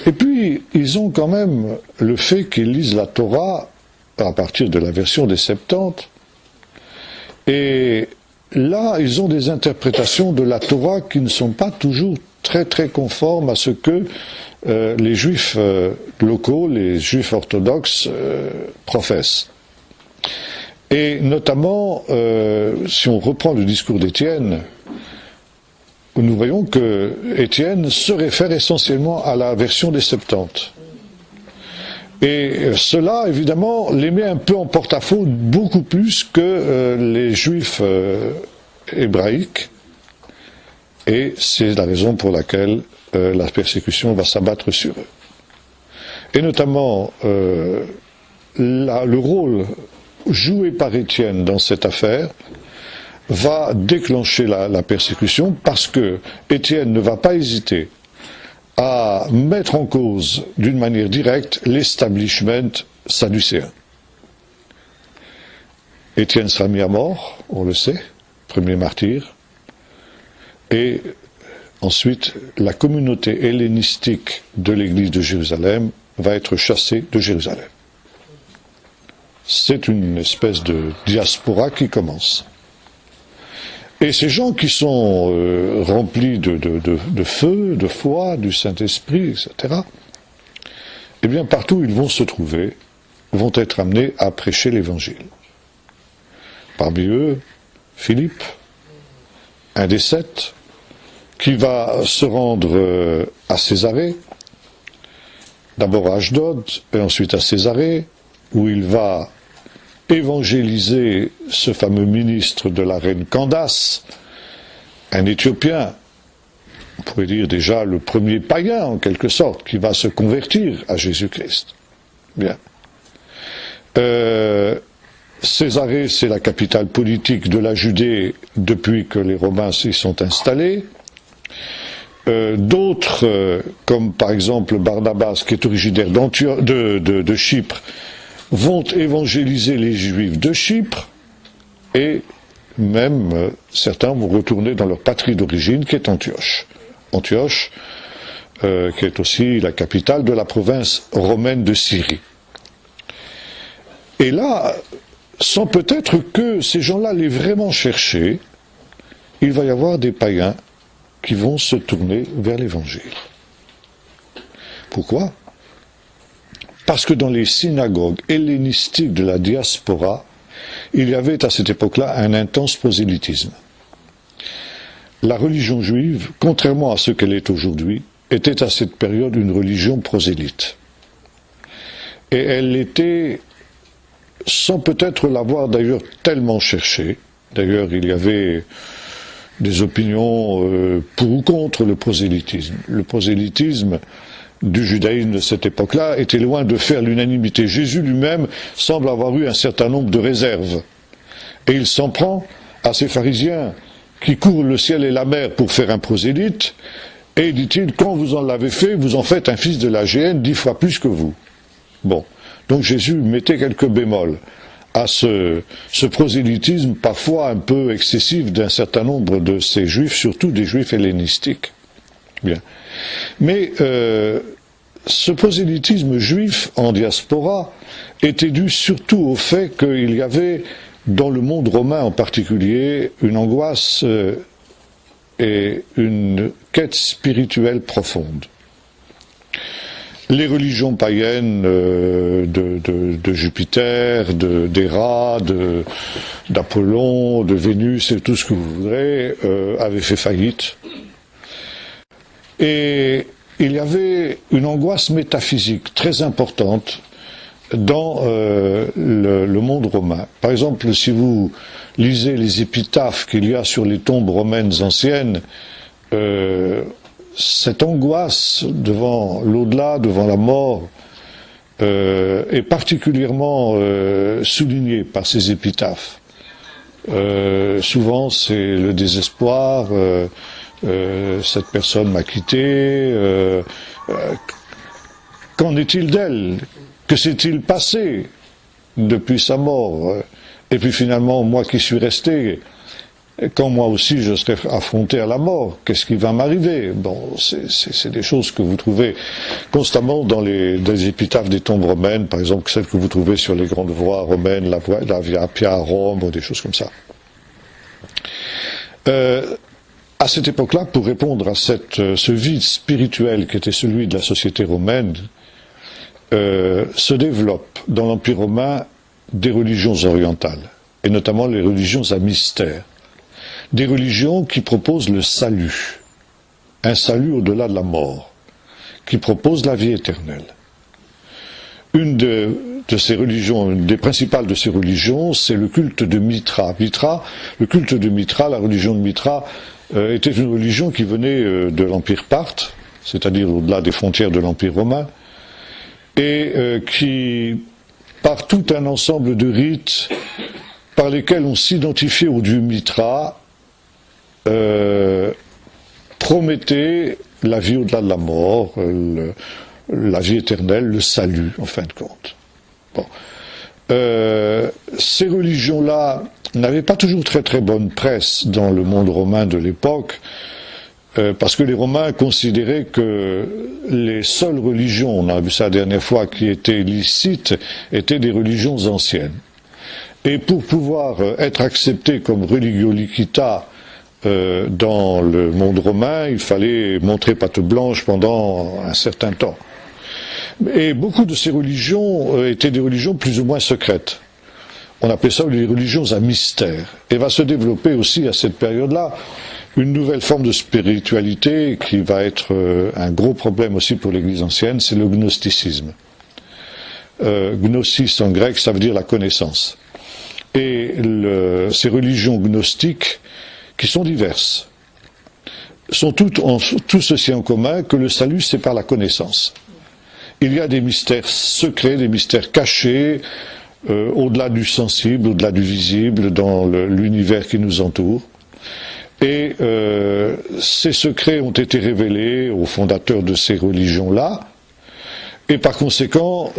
Et puis, ils ont quand même le fait qu'ils lisent la Torah à partir de la version des Septante. Et là, ils ont des interprétations de la Torah qui ne sont pas toujours très très conformes à ce que les juifs locaux, les juifs orthodoxes professent. Et notamment, si on reprend le discours d'Étienne, nous voyons que Étienne se réfère essentiellement à la version des Septante. Et cela, évidemment, les met un peu en porte-à-faux beaucoup plus que les juifs hébraïques. Et c'est la raison pour laquelle la persécution va s'abattre sur eux. Et notamment, le rôle joué par Étienne dans cette affaire va déclencher la persécution parce que Étienne ne va pas hésiter à mettre en cause d'une manière directe l'establishment sadducéen. Étienne sera mis à mort, on le sait, premier martyr, et ensuite la communauté hellénistique de l'église de Jérusalem va être chassée de Jérusalem. C'est une espèce de diaspora qui commence. Et ces gens qui sont remplis de feu, de foi, du Saint-Esprit, etc., eh bien partout où ils vont se trouver, vont être amenés à prêcher l'Évangile. Parmi eux, Philippe, un des 7, qui va se rendre à Césarée, d'abord à Ashdod, et ensuite à Césarée, où il va évangéliser ce fameux ministre de la reine Candace, un Éthiopien, on pourrait dire déjà le premier païen en quelque sorte, qui va se convertir à Jésus-Christ. Bien. Césarée, c'est la capitale politique de la Judée depuis que les Romains s'y sont installés. D'autres, comme par exemple Barnabas, qui est originaire de Chypre, vont évangéliser les Juifs de Chypre, et même certains vont retourner dans leur patrie d'origine, qui est Antioche. Antioche, qui est aussi la capitale de la province romaine de Syrie. Et là, sans peut-être que ces gens-là l'aient vraiment cherché, il va y avoir des païens qui vont se tourner vers l'Évangile. Pourquoi ? Parce que dans les synagogues hellénistiques de la diaspora, il y avait à cette époque-là un intense prosélytisme. La religion juive, contrairement à ce qu'elle est aujourd'hui, était à cette période une religion prosélyte. Et elle l'était sans peut-être l'avoir d'ailleurs tellement cherché. D'ailleurs, il y avait des opinions pour ou contre le prosélytisme. Le prosélytisme du judaïsme de cette époque-là était loin de faire l'unanimité. Jésus lui-même semble avoir eu un certain nombre de réserves. Et il s'en prend à ces pharisiens qui courent le ciel et la mer pour faire un prosélyte, et dit-il, quand vous en l'avez fait, vous en faites un fils de la géhenne 10 fois plus que vous. Bon, donc Jésus mettait quelques bémols à ce prosélytisme parfois un peu excessif d'un certain nombre de ces juifs, surtout des juifs hellénistiques. Bien. Mais ce prosélytisme juif en diaspora était dû surtout au fait qu'il y avait, dans le monde romain en particulier, une angoisse et une quête spirituelle profonde. les religions païennes de Jupiter, d'Héra, d'Apollon, de Vénus et tout ce que vous voudrez avaient fait faillite. Et il y avait une angoisse métaphysique très importante dans le monde romain. Par exemple, si vous lisez les épitaphes qu'il y a sur les tombes romaines anciennes, cette angoisse devant l'au-delà, devant la mort, est particulièrement soulignée par ces épitaphes. Souvent, c'est le désespoir, cette personne m'a quitté, qu'en est-il d'elle? Que s'est-il passé depuis sa mort? Et puis finalement, moi qui suis resté, quand moi aussi je serai affronté à la mort, qu'est-ce qui va m'arriver? Bon, c'est des choses que vous trouvez constamment dans les épitaphes des tombes romaines, par exemple celles que vous trouvez sur les grandes voies romaines, la Via Appia à Rome, ou des choses comme ça. À cette époque-là, pour répondre à ce vide spirituel qui était celui de la société romaine, se développent dans l'Empire romain des religions orientales, et notamment les religions à mystère. Des religions qui proposent le salut, un salut au-delà de la mort, qui proposent la vie éternelle. Une de ces religions, une des principales de ces religions, c'est le culte de Mitra. Le culte de Mitra, la religion de Mitra, était une religion qui venait de l'Empire parthe, c'est-à-dire au-delà des frontières de l'Empire romain, et qui, par tout un ensemble de rites par lesquels on s'identifiait au dieu Mitra, promettait la vie au-delà de la mort, la vie éternelle, le salut, en fin de compte. Bon. Ces religions-là n'avaient pas toujours très très bonne presse dans le monde romain de l'époque, parce que les Romains considéraient que les seules religions, on a vu ça la dernière fois, qui étaient licites, étaient des religions anciennes. Et pour pouvoir être accepté comme religio licita dans le monde romain, il fallait montrer patte blanche pendant un certain temps. Et beaucoup de ces religions étaient des religions plus ou moins secrètes. On appelait ça les religions à mystère. Et va se développer aussi à cette période-là une nouvelle forme de spiritualité qui va être un gros problème aussi pour l'Église ancienne, c'est le gnosticisme. Gnosis en grec, ça veut dire la connaissance. Et ces religions gnostiques, qui sont diverses, ont tout ceci en commun que le salut, c'est par la connaissance. Il y a des mystères secrets, des mystères cachés, au-delà du sensible, au-delà du visible, dans l'univers qui nous entoure. Et ces secrets ont été révélés aux fondateurs de ces religions-là, et par conséquent,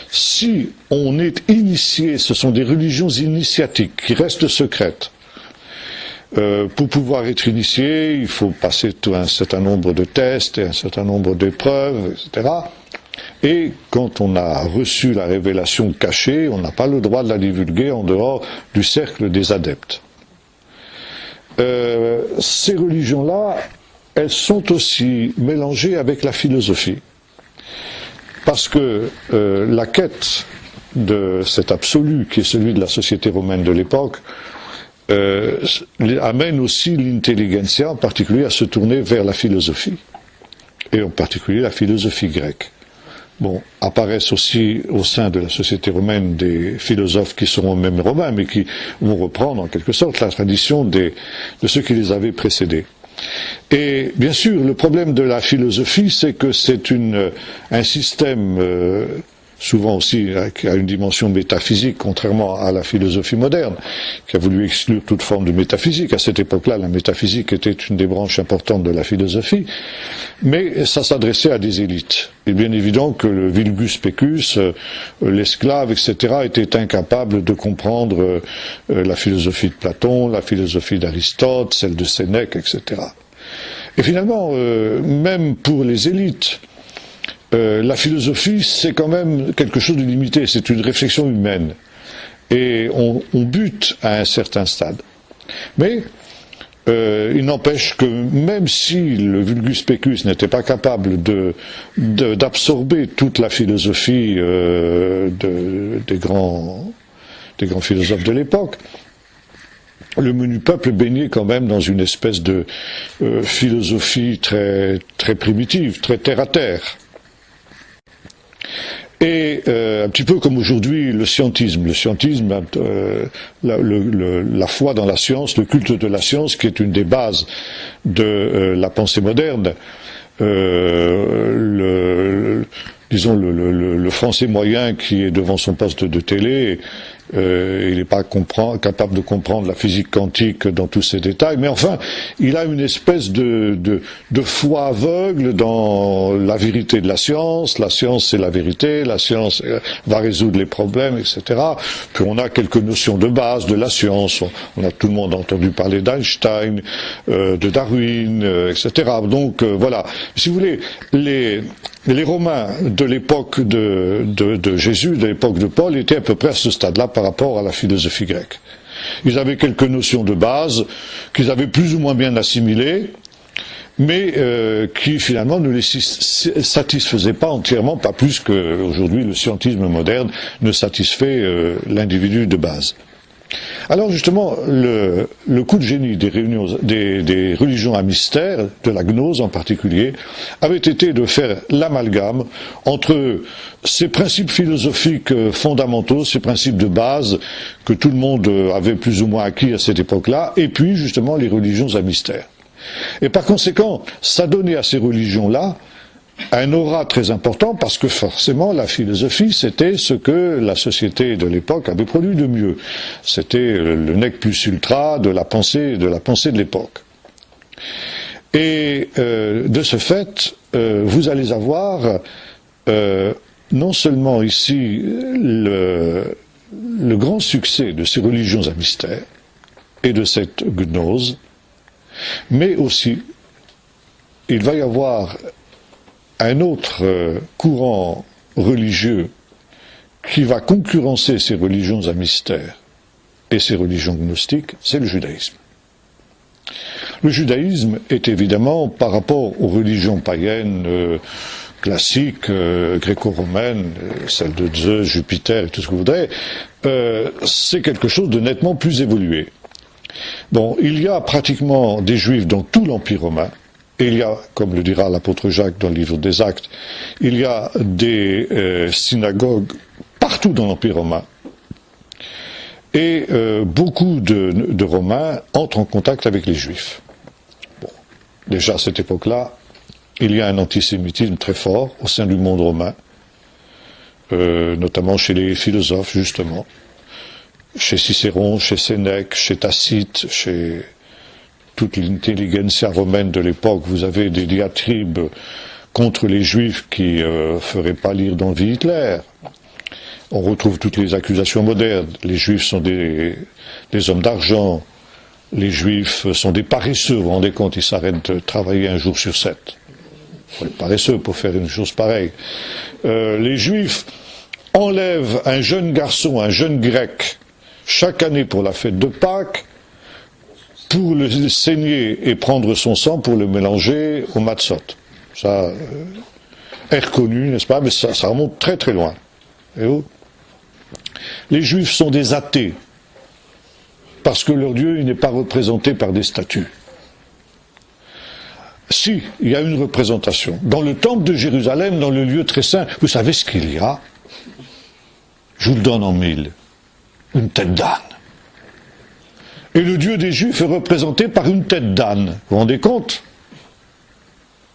si on est initié, ce sont des religions initiatiques qui restent secrètes. Pour pouvoir être initié, il faut passer un certain nombre de tests et un certain nombre d'épreuves, etc. Et quand on a reçu la révélation cachée, on n'a pas le droit de la divulguer en dehors du cercle des adeptes. Ces religions-là, elles sont aussi mélangées avec la philosophie. Parce que la quête de cet absolu, qui est celui de la société romaine de l'époque, amène aussi l'intelligentsia, en particulier, à se tourner vers la philosophie, et en particulier la philosophie grecque. Bon, apparaissent aussi au sein de la société romaine des philosophes qui seront même romains, mais qui vont reprendre en quelque sorte la tradition de ceux qui les avaient précédés. Et bien sûr, le problème de la philosophie, c'est que c'est un système souvent aussi qui a une dimension métaphysique, contrairement à la philosophie moderne, qui a voulu exclure toute forme de métaphysique. À cette époque-là, la métaphysique était une des branches importantes de la philosophie, mais ça s'adressait à des élites. Il est bien évident que le vulgus pecus, l'esclave, etc., était incapable de comprendre la philosophie de Platon, la philosophie d'Aristote, celle de Sénèque, etc. Et finalement, même pour les élites, la philosophie, c'est quand même quelque chose de limité, c'est une réflexion humaine. Et on bute à un certain stade. Mais il n'empêche que même si le vulgus pecus n'était pas capable d'absorber toute la philosophie des grands philosophes de l'époque, le menu peuple baignait quand même dans une espèce de philosophie très, très primitive, très terre à terre. Et un petit peu comme aujourd'hui le scientisme, la foi dans la science, le culte de la science, qui est une des bases de la pensée moderne. Disons le Français moyen qui est devant son poste de télé, il n'est pas capable de comprendre la physique quantique dans tous ses détails, mais enfin, il a une espèce de foi aveugle dans la vérité de la science c'est la vérité, la science va résoudre les problèmes, etc. Puis on a quelques notions de base de la science, tout le monde a entendu parler d'Einstein, de Darwin, etc. Donc voilà, si vous voulez, les Romains de l'époque de Jésus, de l'époque de Paul, étaient à peu près à ce stade-là par rapport à la philosophie grecque. Ils avaient quelques notions de base qu'ils avaient plus ou moins bien assimilées, mais qui finalement ne les satisfaisaient pas entièrement, pas plus qu'aujourd'hui le scientisme moderne ne satisfait l'individu de base. Alors justement, le coup de génie des religions à mystère, de la gnose en particulier, avait été de faire l'amalgame entre ces principes philosophiques fondamentaux, ces principes de base que tout le monde avait plus ou moins acquis à cette époque-là, et puis justement les religions à mystère. Et par conséquent, ça donnait à ces religions-là un aura très important parce que forcément la philosophie c'était ce que la société de l'époque avait produit de mieux. C'était le nec plus ultra de la pensée de l'époque. Et de ce fait, vous allez avoir non seulement ici le grand succès de ces religions à mystère et de cette gnose, mais aussi il va y avoir un autre courant religieux qui va concurrencer ces religions à mystère et ces religions gnostiques, c'est le judaïsme. Le judaïsme est évidemment, par rapport aux religions païennes classiques, gréco-romaines, celles de Zeus, Jupiter et tout ce que vous voudrez, c'est quelque chose de nettement plus évolué. Bon, il y a pratiquement des juifs dans tout l'Empire romain. Et il y a, comme le dira l'apôtre Jacques dans le livre des Actes, il y a des synagogues partout dans l'Empire romain. Et beaucoup de Romains entrent en contact avec les Juifs. Bon, déjà à cette époque-là, il y a un antisémitisme très fort au sein du monde romain, notamment chez les philosophes, justement, chez Cicéron, chez Sénèque, chez Tacite, chez toute l'intelligentsia romaine de l'époque. Vous avez des diatribes contre les Juifs qui ne feraient pas lire dans Vie Hitler. On retrouve toutes les accusations modernes. Les Juifs sont des hommes d'argent. Les Juifs sont des paresseux. Vous vous rendez compte, ils s'arrêtent de travailler un jour sur 7. Il faut être paresseux pour faire une chose pareille. Les Juifs enlèvent un jeune garçon, un jeune grec, chaque année pour la fête de Pâques, pour le saigner et prendre son sang pour le mélanger au matzot. Ça est reconnu, n'est-ce pas? Mais ça remonte très très loin. Et où les Juifs sont des athées, parce que leur Dieu il n'est pas représenté par des statues. Si, il y a une représentation. Dans le temple de Jérusalem, dans le lieu très saint, vous savez ce qu'il y a? Je vous le donne en mille. Une tête d'âne. Et le Dieu des Juifs est représenté par une tête d'âne. Vous vous rendez compte?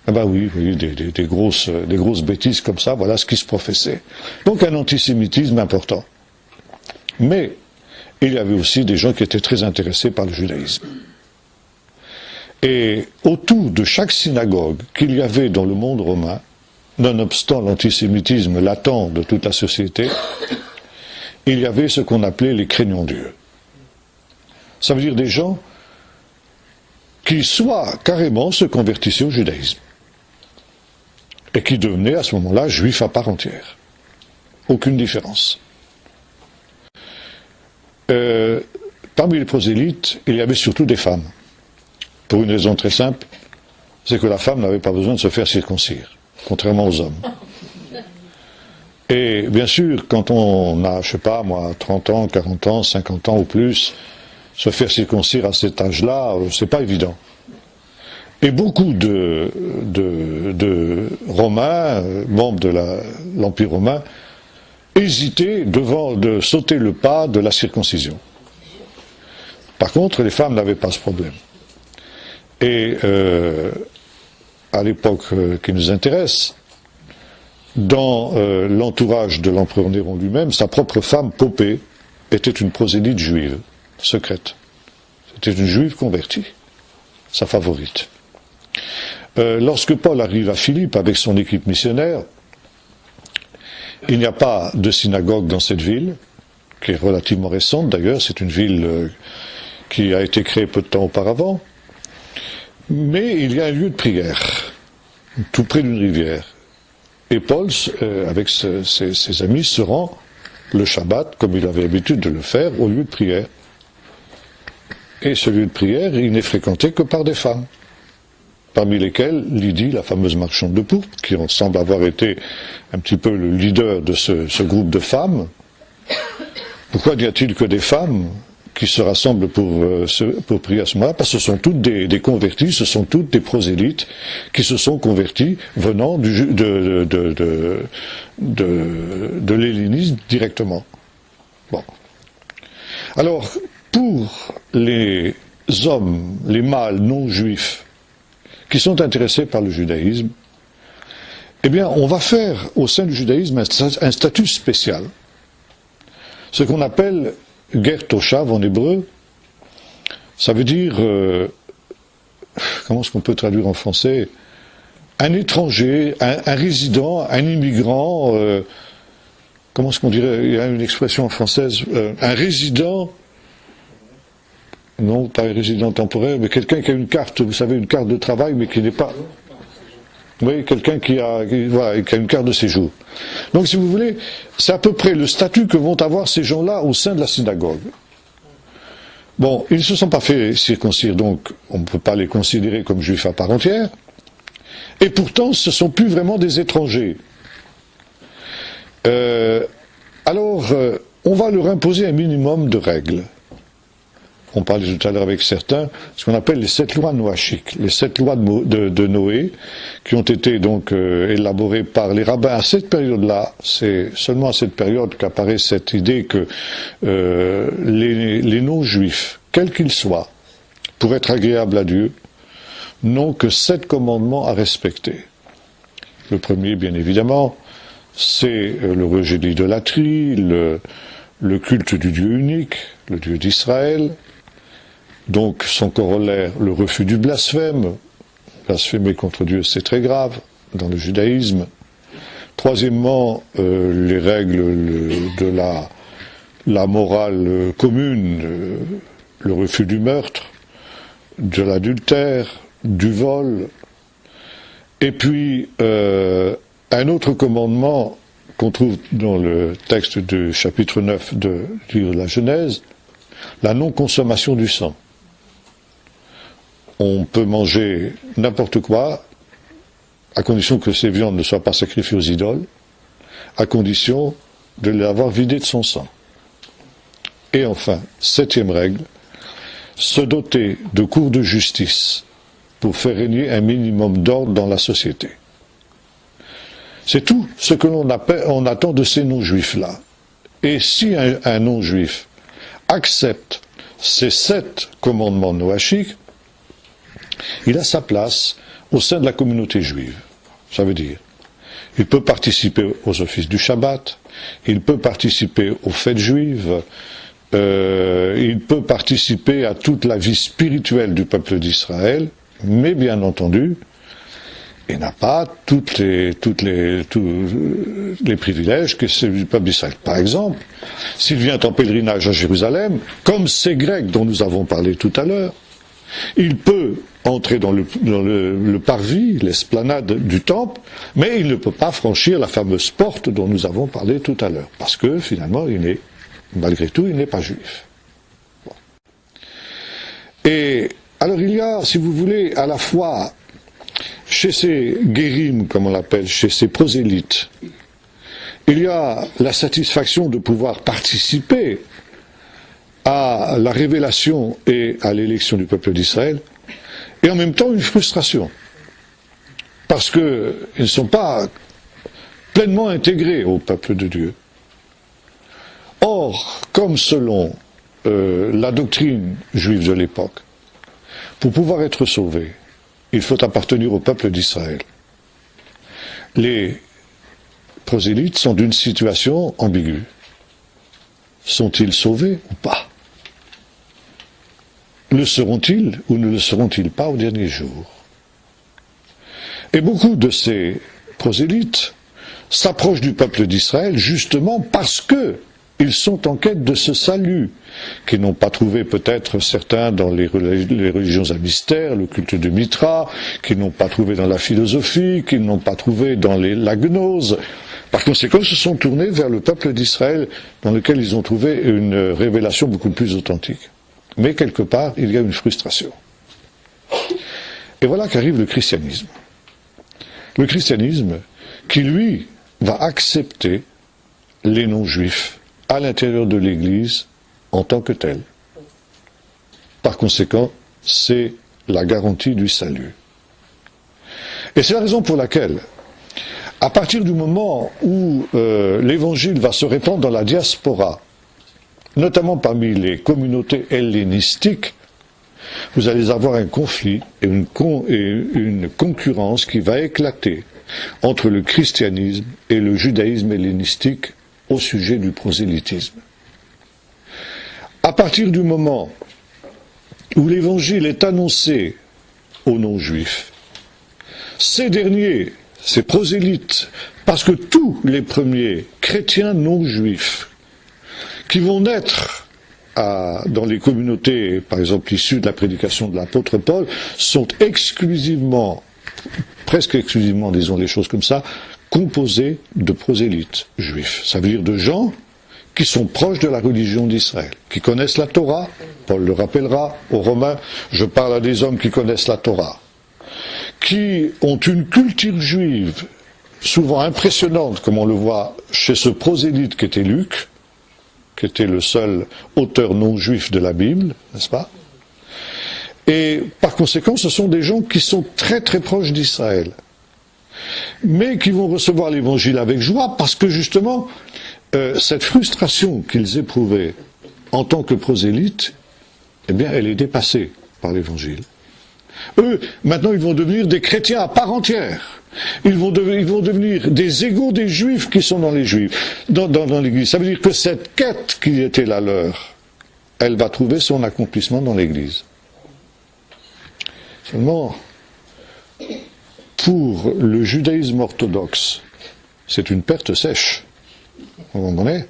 Ah ben oui, des grosses bêtises comme ça, voilà ce qui se professait. Donc un antisémitisme important. Mais il y avait aussi des gens qui étaient très intéressés par le judaïsme. Et autour de chaque synagogue qu'il y avait dans le monde romain, nonobstant l'antisémitisme latent de toute la société, il y avait ce qu'on appelait les craignants Dieu. Ça veut dire des gens qui soit carrément se convertissaient au judaïsme et qui devenaient à ce moment-là juifs à part entière. Aucune différence. Parmi les prosélytes, il y avait surtout des femmes. pour une raison très simple, c'est que la femme n'avait pas besoin de se faire circoncire, contrairement aux hommes. Et bien sûr, quand on a, je sais pas moi, 30 ans, 40 ans, 50 ans ou plus, se faire circoncire à cet âge-là, c'est pas évident. Et beaucoup de Romains, membres de l'Empire romain, hésitaient de sauter le pas de la circoncision. Par contre, les femmes n'avaient pas ce problème. Et à l'époque qui nous intéresse, dans l'entourage de l'empereur Néron lui-même, sa propre femme, Poppée, était une prosélyte juive, secrète. C'était une juive convertie, sa favorite. Lorsque Paul arrive à Philippe avec son équipe missionnaire, il n'y a pas de synagogue dans cette ville, qui est relativement récente d'ailleurs, c'est une ville qui a été créée peu de temps auparavant, mais il y a un lieu de prière, tout près d'une rivière. Et Paul, avec ses amis, se rend le Shabbat, comme il avait l'habitude de le faire, au lieu de prière. Et ce lieu de prière, il n'est fréquenté que par des femmes, parmi lesquelles Lydie, la fameuse marchande de pourpre, qui semble avoir été un petit peu le leader de ce groupe de femmes. Pourquoi n'y a-t-il que des femmes qui se rassemblent pour prier à ce moment-là? Parce que ce sont toutes des convertis, ce sont toutes des prosélytes qui se sont convertis venant de l'hellénisme directement. Bon. Alors, pour les hommes, les mâles non juifs, qui sont intéressés par le judaïsme, eh bien, on va faire au sein du judaïsme un statut spécial. Ce qu'on appelle ger toshav en hébreu, ça veut dire, comment est-ce qu'on peut traduire en français, un étranger, un résident, un immigrant, comment est-ce qu'on dirait, il y a une expression française, un résident, non, pas un résident temporaire, mais quelqu'un qui a une carte, vous savez, une carte de travail, mais qui n'est pas... Oui, quelqu'un qui a une carte de séjour. Donc, si vous voulez, c'est à peu près le statut que vont avoir ces gens-là au sein de la synagogue. Bon, ils ne se sont pas fait circoncire, donc on ne peut pas les considérer comme juifs à part entière. Et pourtant, ce ne sont plus vraiment des étrangers. Alors, on va leur imposer un minimum de règles. On parlait tout à l'heure avec certains, ce qu'on appelle les 7 lois noachiques, les 7 lois de Noé, qui ont été donc élaborées par les rabbins à cette période-là. C'est seulement à cette période qu'apparaît cette idée que les non-juifs, quels qu'ils soient, pour être agréables à Dieu, n'ont que 7 commandements à respecter. Le premier, bien évidemment, c'est le rejet de l'idolâtrie, le culte du Dieu unique, le Dieu d'Israël. Donc, son corollaire, le refus du blasphème. Blasphémer contre Dieu, c'est très grave dans le judaïsme. Troisièmement, les règles de la morale commune, le refus du meurtre, de l'adultère, du vol. Et puis, un autre commandement qu'on trouve dans le texte du chapitre 9 du livre de la Genèse, la non-consommation du sang. On peut manger n'importe quoi, à condition que ces viandes ne soient pas sacrifiées aux idoles, à condition de l'avoir vidé de son sang. Et enfin, 7e règle, se doter de cours de justice pour faire régner un minimum d'ordre dans la société. C'est tout ce que on attend de ces non-juifs-là. Et si un non-juif accepte ces 7 commandements noachiques, il a sa place au sein de la communauté juive. Ça veut dire, il peut participer aux offices du Shabbat, il peut participer aux fêtes juives, il peut participer à toute la vie spirituelle du peuple d'Israël, mais bien entendu, il n'a pas tous les privilèges que celui du peuple d'Israël. Par exemple, s'il vient en pèlerinage à Jérusalem, comme ces Grecs dont nous avons parlé tout à l'heure, il peut entrer dans le parvis, l'esplanade du temple, mais il ne peut pas franchir la fameuse porte dont nous avons parlé tout à l'heure, parce que finalement, malgré tout, il n'est pas juif. Bon. Et Alors il y a, si vous voulez, à la fois chez ces guérim, comme on l'appelle, chez ces prosélytes, il y a la satisfaction de pouvoir participer à la révélation et à l'élection du peuple d'Israël, et en même temps une frustration, parce qu'ils ne sont pas pleinement intégrés au peuple de Dieu. Or, comme selon la doctrine juive de l'époque, pour pouvoir être sauvé, il faut appartenir au peuple d'Israël. Les prosélytes sont d'une situation ambiguë. Sont-ils sauvés ou pas? Le seront-ils ou ne le seront-ils pas au dernier jour? Et beaucoup de ces prosélytes s'approchent du peuple d'Israël justement parce que ils sont en quête de ce salut, qu'ils n'ont pas trouvé peut-être certains dans les religions à mystère, le culte de Mithra, qu'ils n'ont pas trouvé dans la philosophie, qu'ils n'ont pas trouvé dans la gnose. Par conséquent, ils se sont tournés vers le peuple d'Israël, dans lequel ils ont trouvé une révélation beaucoup plus authentique. Mais quelque part, il y a une frustration. Et voilà qu'arrive le christianisme. Le christianisme qui, lui, va accepter les non-juifs à l'intérieur de l'Église en tant que tel. Par conséquent, c'est la garantie du salut. Et c'est la raison pour laquelle, à partir du moment où l'Évangile va se répandre dans la diaspora, notamment parmi les communautés hellénistiques, vous allez avoir un conflit et une concurrence qui va éclater entre le christianisme et le judaïsme hellénistique au sujet du prosélytisme. À partir du moment où l'évangile est annoncé aux non-juifs, ces derniers, ces prosélytes, parce que tous les premiers chrétiens non-juifs qui vont naître dans les communautés, par exemple issues de la prédication de l'apôtre Paul, sont exclusivement, presque exclusivement, disons les choses comme ça, composés de prosélytes juifs. Ça veut dire de gens qui sont proches de la religion d'Israël, qui connaissent la Torah. Paul le rappellera aux Romains, je parle à des hommes qui connaissent la Torah, qui ont une culture juive souvent impressionnante, comme on le voit chez ce prosélyte qui était Luc, qui était le seul auteur non juif de la Bible, n'est-ce pas? Et par conséquent, ce sont des gens qui sont très très proches d'Israël, mais qui vont recevoir l'évangile avec joie, parce que justement, cette frustration qu'ils éprouvaient en tant que prosélytes, eh bien, elle est dépassée par l'évangile. Eux, maintenant, ils vont devenir des chrétiens à part entière. Ils vont devenir des égaux des juifs qui sont dans les juifs, dans l'église. Ça veut dire que cette quête qui était la leur, elle va trouver son accomplissement dans l'église. Seulement, pour le judaïsme orthodoxe, c'est une perte sèche. Vous comprenez?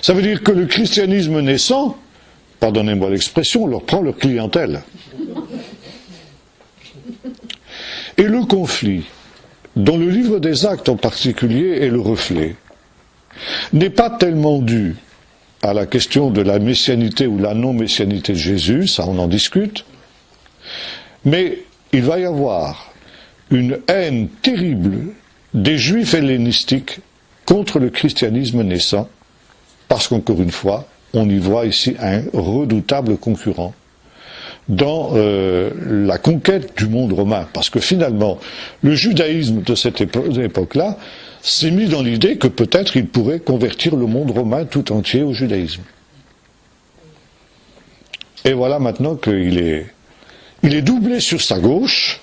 Ça veut dire que le christianisme naissant, pardonnez-moi l'expression, leur prend leur clientèle. Et le conflit, dont le livre des Actes en particulier est le reflet, n'est pas tellement dû à la question de la messianité ou la non-messianité de Jésus, ça on en discute, mais il va y avoir une haine terrible des juifs hellénistiques contre le christianisme naissant, parce qu'encore une fois, on y voit ici un redoutable concurrent dans la conquête du monde romain. Parce que finalement, le judaïsme de cette époque-là s'est mis dans l'idée que peut-être il pourrait convertir le monde romain tout entier au judaïsme. Et voilà maintenant qu'il est doublé sur sa gauche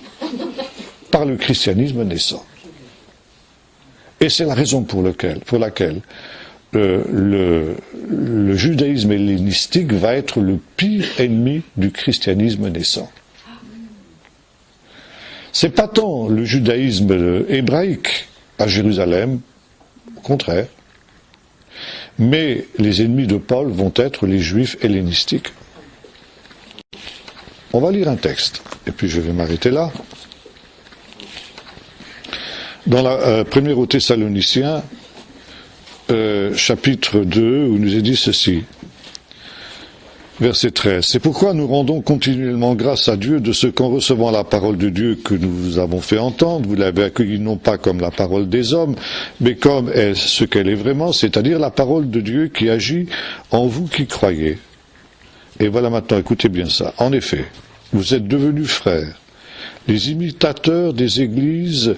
par le christianisme naissant. Et c'est la raison pour laquelle le judaïsme hellénistique va être le pire ennemi du christianisme naissant. C'est pas tant le judaïsme hébraïque à Jérusalem, au contraire, mais les ennemis de Paul vont être les juifs hellénistiques. On va lire un texte, et puis je vais m'arrêter là. Dans la première aux Thessaloniciens, chapitre 2, où nous est dit ceci. Verset 13. C'est pourquoi nous rendons continuellement grâce à Dieu de ce qu'en recevant la parole de Dieu que nous vous avons fait entendre, vous l'avez accueillie non pas comme la parole des hommes, mais comme ce qu'elle est vraiment, c'est-à-dire la parole de Dieu qui agit en vous qui croyez. Et voilà maintenant, écoutez bien ça. En effet, vous êtes devenus frères, les imitateurs des églises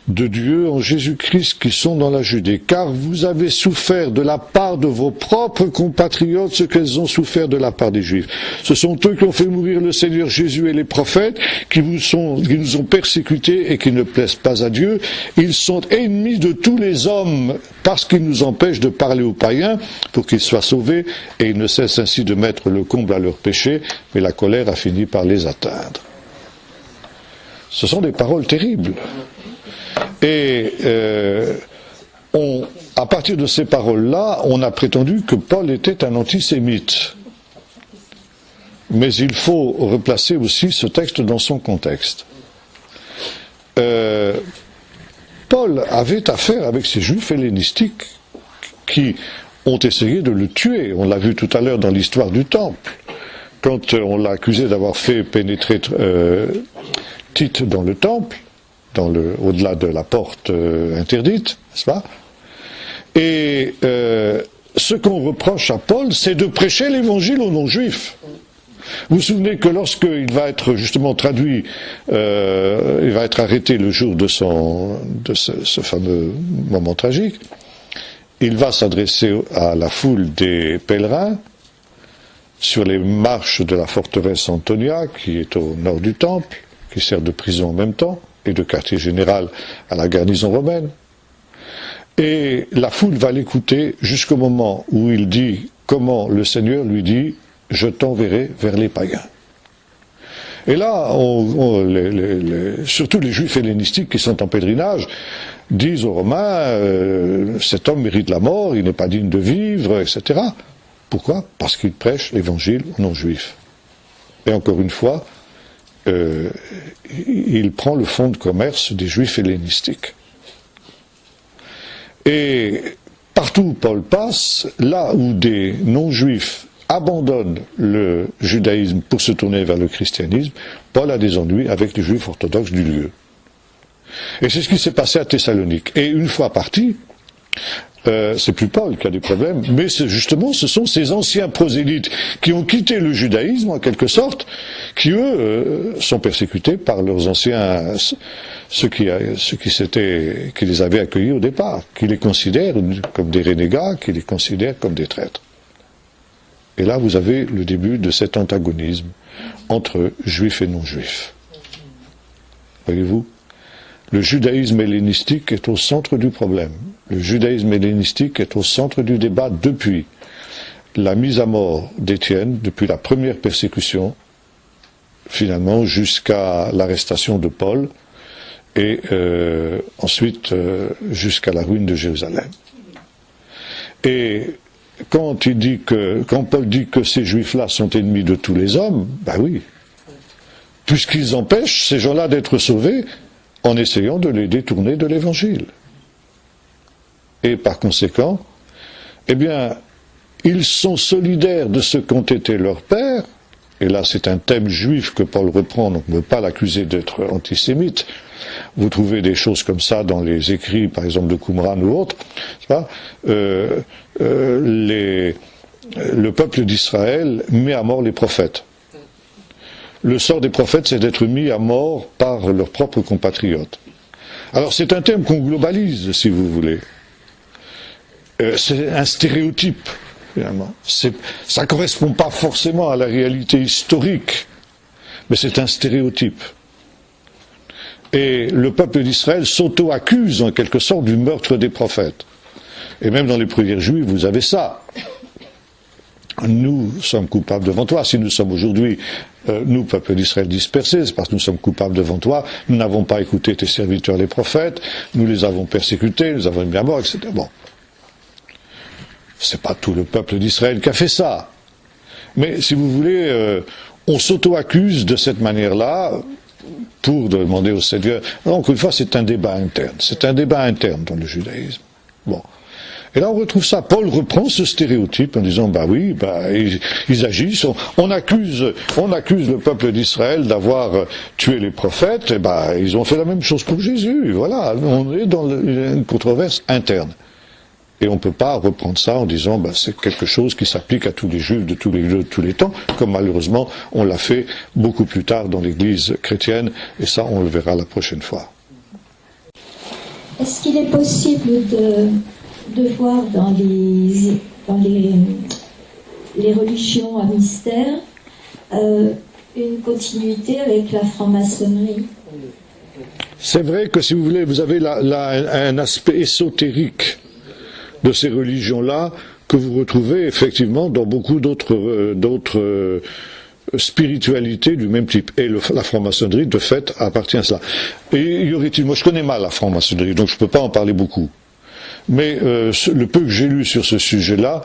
de Dieu en Jésus-Christ qui sont dans la Judée, car vous avez souffert de la part de vos propres compatriotes ce qu'elles ont souffert de la part des Juifs. Ce sont eux qui ont fait mourir le Seigneur Jésus et les prophètes, qui nous ont persécutés et qui ne plaisent pas à Dieu. Ils sont ennemis de tous les hommes parce qu'ils nous empêchent de parler aux païens pour qu'ils soient sauvés, et ils ne cessent ainsi de mettre le comble à leurs péchés, mais la colère a fini par les atteindre. Ce sont des paroles terribles. Et à partir de ces paroles-là, on a prétendu que Paul était un antisémite. Mais il faut replacer aussi ce texte dans son contexte. Paul avait affaire avec ces juifs hellénistiques qui ont essayé de le tuer. On l'a vu tout à l'heure dans l'histoire du temple, quand on l'a accusé d'avoir fait pénétrer Tite dans le temple, au-delà de la porte interdite, n'est-ce pas? Et ce qu'on reproche à Paul, c'est de prêcher l'évangile aux non-juifs. Vous vous souvenez que lorsqu'il va être justement traduit, il va être arrêté le jour de ce fameux moment tragique, il va s'adresser à la foule des pèlerins sur les marches de la forteresse Antonia, qui est au nord du temple, qui sert de prison en même temps, et de quartier général à la garnison romaine. Et la foule va l'écouter jusqu'au moment où il dit comment le Seigneur lui dit « Je t'enverrai vers les païens ». Et là, surtout les juifs hellénistiques qui sont en pèlerinage, disent aux Romains cet homme mérite la mort, il n'est pas digne de vivre, etc. Pourquoi? Parce qu'il prêche l'évangile aux non-juifs. Et encore une fois, il prend le fonds de commerce des juifs hellénistiques. Et partout où Paul passe, là où des non-juifs abandonnent le judaïsme pour se tourner vers le christianisme, Paul a des ennuis avec les juifs orthodoxes du lieu. Et c'est ce qui s'est passé à Thessalonique. Et une fois parti, c'est plus Paul qui a des problèmes, mais justement ce sont ces anciens prosélytes qui ont quitté le judaïsme en quelque sorte, qui eux sont persécutés par leurs anciens, ceux qui les avaient accueillis au départ, qui les considèrent comme des renégats, qui les considèrent comme des traîtres. Et là vous avez le début de cet antagonisme entre juifs et non-juifs. Voyez-vous ? Le judaïsme hellénistique est au centre du problème. Le judaïsme hellénistique est au centre du débat depuis la mise à mort d'Étienne, depuis la première persécution, finalement jusqu'à l'arrestation de Paul, et ensuite jusqu'à la ruine de Jérusalem. Et quand Paul dit que ces juifs-là sont ennemis de tous les hommes, ben oui, puisqu'ils empêchent ces gens-là d'être sauvés, en essayant de les détourner de l'évangile. Et par conséquent, eh bien, ils sont solidaires de ce qu'ont été leurs pères, et là c'est un thème juif que Paul reprend, donc on ne peut pas l'accuser d'être antisémite. Vous trouvez des choses comme ça dans les écrits, par exemple de Qumran ou autres, le peuple d'Israël met à mort les prophètes. Le sort des prophètes, c'est d'être mis à mort par leurs propres compatriotes. Alors c'est un terme qu'on globalise, si vous voulez. C'est un stéréotype, finalement. Ça ne correspond pas forcément à la réalité historique, mais c'est un stéréotype. Et le peuple d'Israël s'auto-accuse, en quelque sorte, du meurtre des prophètes. Et même dans les prières juives, vous avez ça. Nous sommes coupables devant toi. Si nous sommes aujourd'hui, nous, peuple d'Israël dispersés, c'est parce que nous sommes coupables devant toi. Nous n'avons pas écouté tes serviteurs les prophètes, nous les avons persécutés, nous avons mis à mort, etc. Bon. C'est pas tout le peuple d'Israël qui a fait ça. Mais si vous voulez, on s'auto-accuse de cette manière-là pour demander au Seigneur. Alors, encore une fois, c'est un débat interne. C'est un débat interne dans le judaïsme. Bon. Et là, on retrouve ça. Paul reprend ce stéréotype en disant, bah oui, bah, ils agissent. On accuse le peuple d'Israël d'avoir tué les prophètes. Et bah, ils ont fait la même chose pour Jésus. Voilà, on est dans une controverse interne. Et on ne peut pas reprendre ça en disant, bah, c'est quelque chose qui s'applique à tous les juifs de tous les temps, comme malheureusement on l'a fait beaucoup plus tard dans l'Église chrétienne. Et ça, on le verra la prochaine fois. Est-ce qu'il est possible de voir dans les religions à mystère une continuité avec la franc-maçonnerie? C'est vrai que si vous voulez, vous avez un aspect ésotérique de ces religions-là que vous retrouvez effectivement dans beaucoup d'autres spiritualités du même type. Et la franc-maçonnerie, de fait, appartient à cela. Et moi je connais mal la franc-maçonnerie, donc je ne peux pas en parler beaucoup. Mais le peu que j'ai lu sur ce sujet-là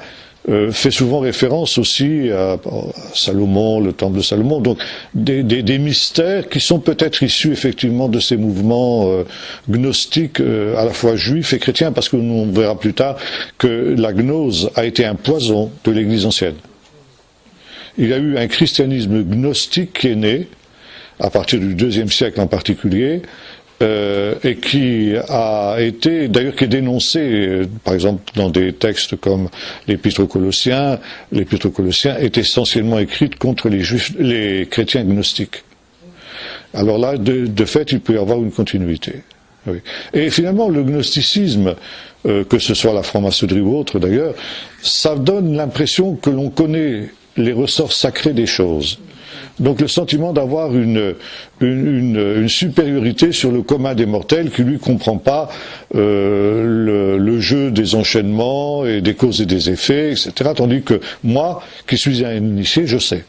fait souvent référence aussi à Salomon, le temple de Salomon, donc des mystères qui sont peut-être issus effectivement de ces mouvements gnostiques à la fois juifs et chrétiens, parce que nous on verra plus tard que la gnose a été un poison de l'Église ancienne. Il y a eu un christianisme gnostique qui est né, à partir du IIe siècle en particulier, et qui a été, d'ailleurs qui est dénoncé, par exemple dans des textes comme l'Épître aux Colossiens. L'Épître aux Colossiens est essentiellement écrite contre les chrétiens gnostiques. Alors là, de fait, il peut y avoir une continuité. Oui. Et finalement, le gnosticisme, que ce soit la franc-maçonnerie ou autre d'ailleurs, ça donne l'impression que l'on connaît les ressorts sacrés des choses. Donc le sentiment d'avoir une supériorité sur le commun des mortels qui lui comprend pas le jeu des enchaînements et des causes et des effets, etc. Tandis que moi, qui suis un initié, je sais.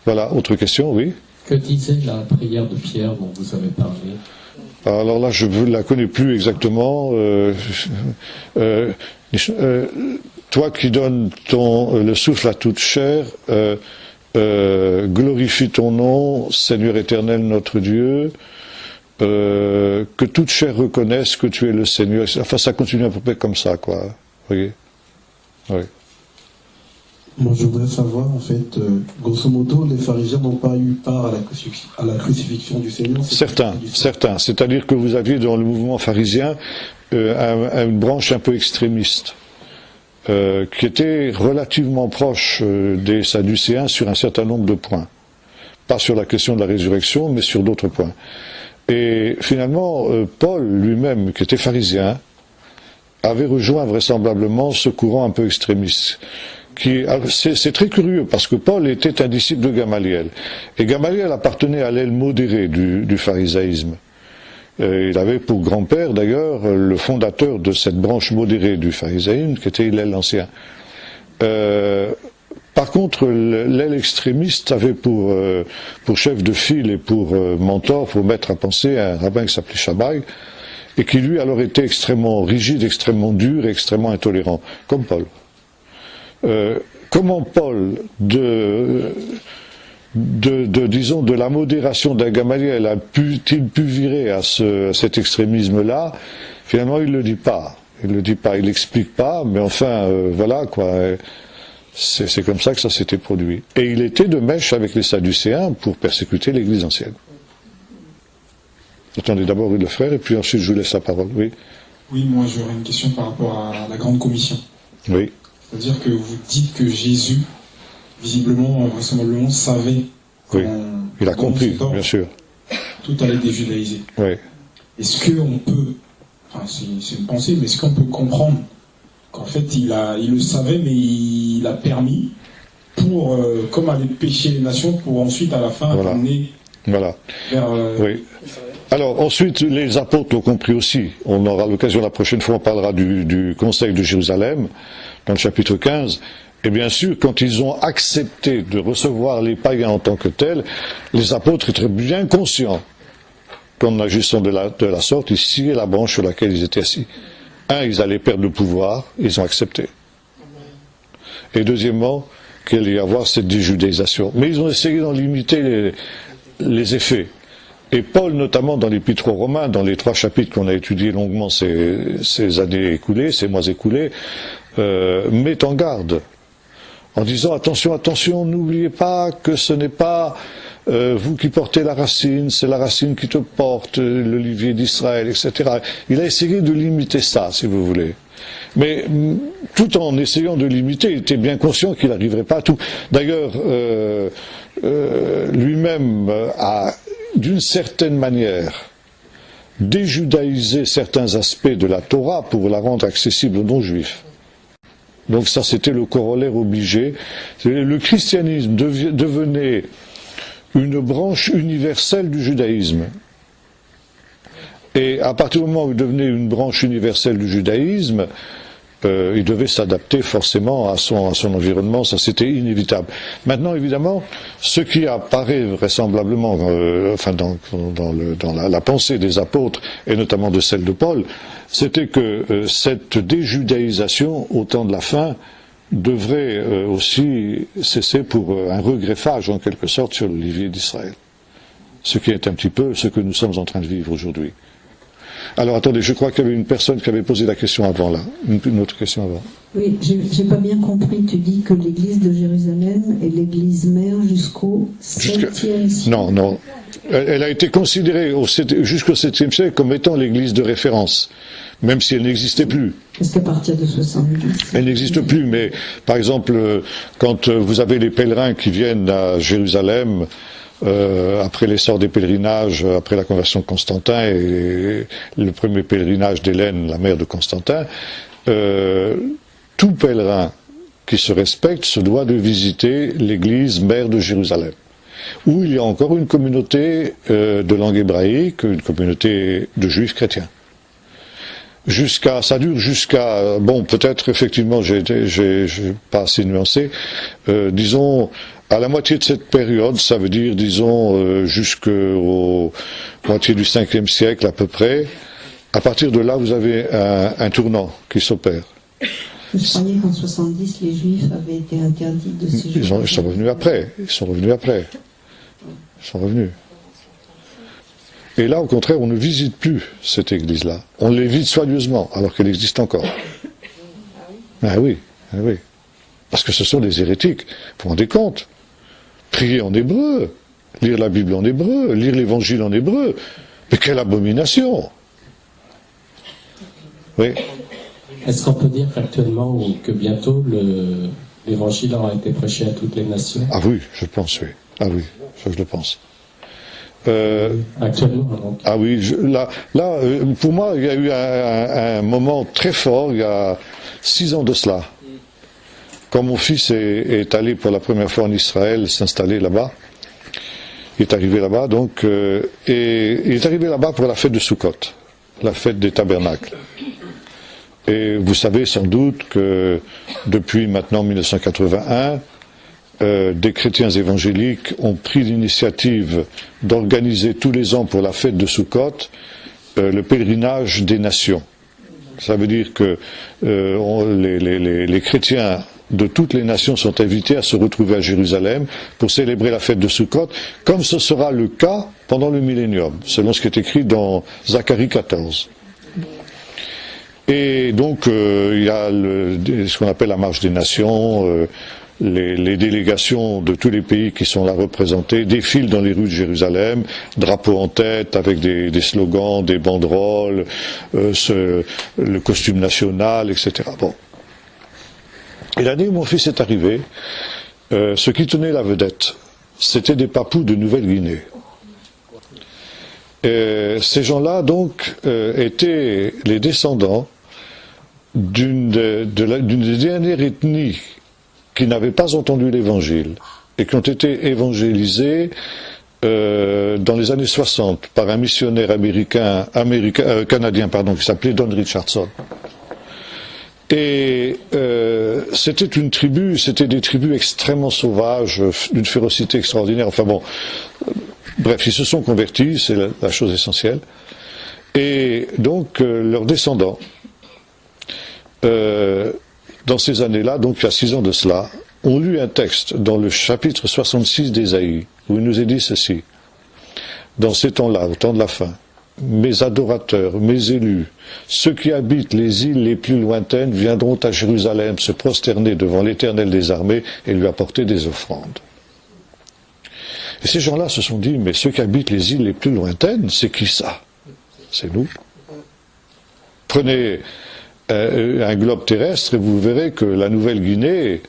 Voilà, autre question, oui. Que disait la prière de Pierre dont vous avez parlé? Alors là, je ne la connais plus exactement. Toi qui donnes le souffle à toute chair, glorifie ton nom, Seigneur éternel notre Dieu, que toute chair reconnaisse que tu es le Seigneur. Enfin, ça continue à peu près comme ça, quoi. Vous voyez? Oui. Moi, je voudrais savoir, en fait, grosso modo, les pharisiens n'ont pas eu part à la crucifixion du Seigneur. Certains. C'est-à-dire que vous aviez dans le mouvement pharisien une branche un peu extrémiste, qui était relativement proche des Sadducéens sur un certain nombre de points. Pas sur la question de la résurrection, mais sur d'autres points. Et finalement, Paul lui-même, qui était pharisien, avait rejoint vraisemblablement ce courant un peu extrémiste. C'est très curieux, parce que Paul était un disciple de Gamaliel. Et Gamaliel appartenait à l'aile modérée du pharisaïsme. Il avait pour grand-père, d'ailleurs, le fondateur de cette branche modérée du pharisaïsme, qui était Hillel l'Ancien. Par contre, l'aile extrémiste avait pour chef de file et pour mentor, pour maître à penser, un rabbin qui s'appelait Shabai, et qui lui alors était extrêmement rigide, extrêmement dur et extrêmement intolérant, comme Paul. Comment Paul, disons, de la modération d'un Gamaliel a-t-il pu virer à cet extrémisme-là? Finalement, il ne le dit pas. Il l'explique pas, mais enfin, voilà, quoi. C'est comme ça que ça s'était produit. Et il était de mèche avec les Sadducéens pour persécuter l'Église ancienne. Attendez d'abord le frère, et puis ensuite je vous laisse la parole. Oui. Oui, moi j'aurais une question par rapport à la Grande Commission. Oui. C'est-à-dire que vous dites que Jésus, visiblement, vraisemblablement, savait. Oui. Il a compris, bien sûr. Tout allait déjudaïser. Oui. Est-ce qu'on peut, enfin c'est une pensée, mais est-ce qu'on peut comprendre qu'en fait il le savait, mais il a permis pour, comme aller pécher les nations, pour ensuite à la fin amener vers... Oui. Alors ensuite, les apôtres l'ont compris aussi. On aura l'occasion la prochaine fois, on parlera du Conseil de Jérusalem, dans le chapitre 15. Et bien sûr, quand ils ont accepté de recevoir les païens en tant que tels, les apôtres étaient bien conscients qu'en agissant de la sorte, ils sciaient la branche sur laquelle ils étaient assis. Ils allaient perdre le pouvoir, ils ont accepté. Et deuxièmement, qu'il y avoir cette déjudaïsation. Mais ils ont essayé d'en limiter les effets. Et Paul, notamment dans l'Épître aux Romains, dans les 3 chapitres qu'on a étudiés longuement ces années écoulées, ces mois écoulés, met en garde en disant attention, attention, n'oubliez pas que ce n'est pas vous qui portez la racine, c'est la racine qui te porte, l'olivier d'Israël, etc. Il a essayé de limiter ça, si vous voulez. Mais tout en essayant de limiter, il était bien conscient qu'il n'arriverait pas à tout. D'ailleurs, lui-même a, d'une certaine manière, déjudaïsé certains aspects de la Torah pour la rendre accessible aux non-juifs. Donc ça, c'était le corollaire obligé. Le christianisme devenait une branche universelle du judaïsme. Et à partir du moment où il devenait une branche universelle du judaïsme, il devait s'adapter forcément à son environnement, ça c'était inévitable. Maintenant, évidemment, ce qui apparaît vraisemblablement dans la pensée des apôtres, et notamment de celle de Paul, c'était que cette déjudaïsation, au temps de la fin, devrait aussi cesser pour un regreffage, en quelque sorte, sur l'olivier d'Israël. Ce qui est un petit peu ce que nous sommes en train de vivre aujourd'hui. Alors attendez, je crois qu'il y avait une personne qui avait posé la question avant là, une autre question avant. Oui, j'ai pas bien compris, tu dis que l'église de Jérusalem est l'église mère jusqu'au 7e siècle. Non. Elle a été considérée jusqu'au 7e siècle comme étant l'église de référence, même si elle n'existait plus. Est-ce qu'à partir de 70 elle n'existe plus, mais par exemple, quand vous avez les pèlerins qui viennent à Jérusalem, après l'essor des pèlerinages, après la conversion de Constantin et le premier pèlerinage d'Hélène, la mère de Constantin, tout pèlerin qui se respecte se doit de visiter l'église mère de Jérusalem, où il y a encore une communauté de langue hébraïque, une communauté de juifs chrétiens. Ça dure jusqu'à, bon, peut-être effectivement, j'ai pas assez nuancé, disons, à la moitié de cette période, ça veut dire, disons, jusqu'au moitié du 5e siècle à peu près. À partir de là, vous avez un tournant qui s'opère. Je croyais qu'en 70, les Juifs avaient été interdits de séjour. Ils sont revenus après. Ils sont revenus. Et là, au contraire, on ne visite plus cette église-là. On l'évite soigneusement, alors qu'elle existe encore. Ah oui. Parce que ce sont des hérétiques. Vous vous rendez compte ? Prier en hébreu, lire la Bible en hébreu, lire l'évangile en hébreu. Mais quelle abomination! Oui. Est-ce qu'on peut dire qu'actuellement ou que bientôt l'évangile aura été prêché à toutes les nations? Ah oui, je pense, oui. Ah oui, je le pense. Actuellement, donc. Ah oui, pour moi, il y a eu un moment très fort, il y a 6 ans de cela. Quand mon fils est allé pour la première fois en Israël, s'installer là-bas, il est arrivé là-bas, donc, et il est arrivé là-bas pour la fête de Sukkot, la fête des tabernacles. Et vous savez sans doute que depuis maintenant 1981, des chrétiens évangéliques ont pris l'initiative d'organiser tous les ans pour la fête de Sukkot le pèlerinage des nations. Ça veut dire que les chrétiens de toutes les nations sont invités à se retrouver à Jérusalem pour célébrer la fête de Sukkot, comme ce sera le cas pendant le millénium, selon ce qui est écrit dans Zacharie 14. Et donc, il y a ce qu'on appelle la marche des nations, les délégations de tous les pays qui sont là représentés défilent dans les rues de Jérusalem, drapeau en tête, avec des slogans, des banderoles, le costume national, etc. Bon. Et l'année où mon fils est arrivé, ce qui tenait la vedette, c'était des papous de Nouvelle-Guinée. Ces gens-là, donc, étaient les descendants d'une des dernières ethnies qui n'avaient pas entendu l'évangile et qui ont été évangélisés dans les années 60 par un missionnaire canadien, qui s'appelait Don Richardson. Et c'était des tribus extrêmement sauvages, d'une férocité extraordinaire. Enfin bon, bref, ils se sont convertis, c'est la chose essentielle. Et donc leurs descendants, dans ces années-là, donc il y a 6 ans de cela, ont lu un texte dans le chapitre 66 d'Ésaïe, où il nous est dit ceci. dans ces temps-là, au temps de la fin, mes adorateurs, mes élus, ceux qui habitent les îles les plus lointaines viendront à Jérusalem se prosterner devant l'Éternel des armées et lui apporter des offrandes. Et ces gens-là se sont dit, mais ceux qui habitent les îles les plus lointaines, c'est qui ça? C'est nous. Prenez un globe terrestre et vous verrez que la Nouvelle-Guinée,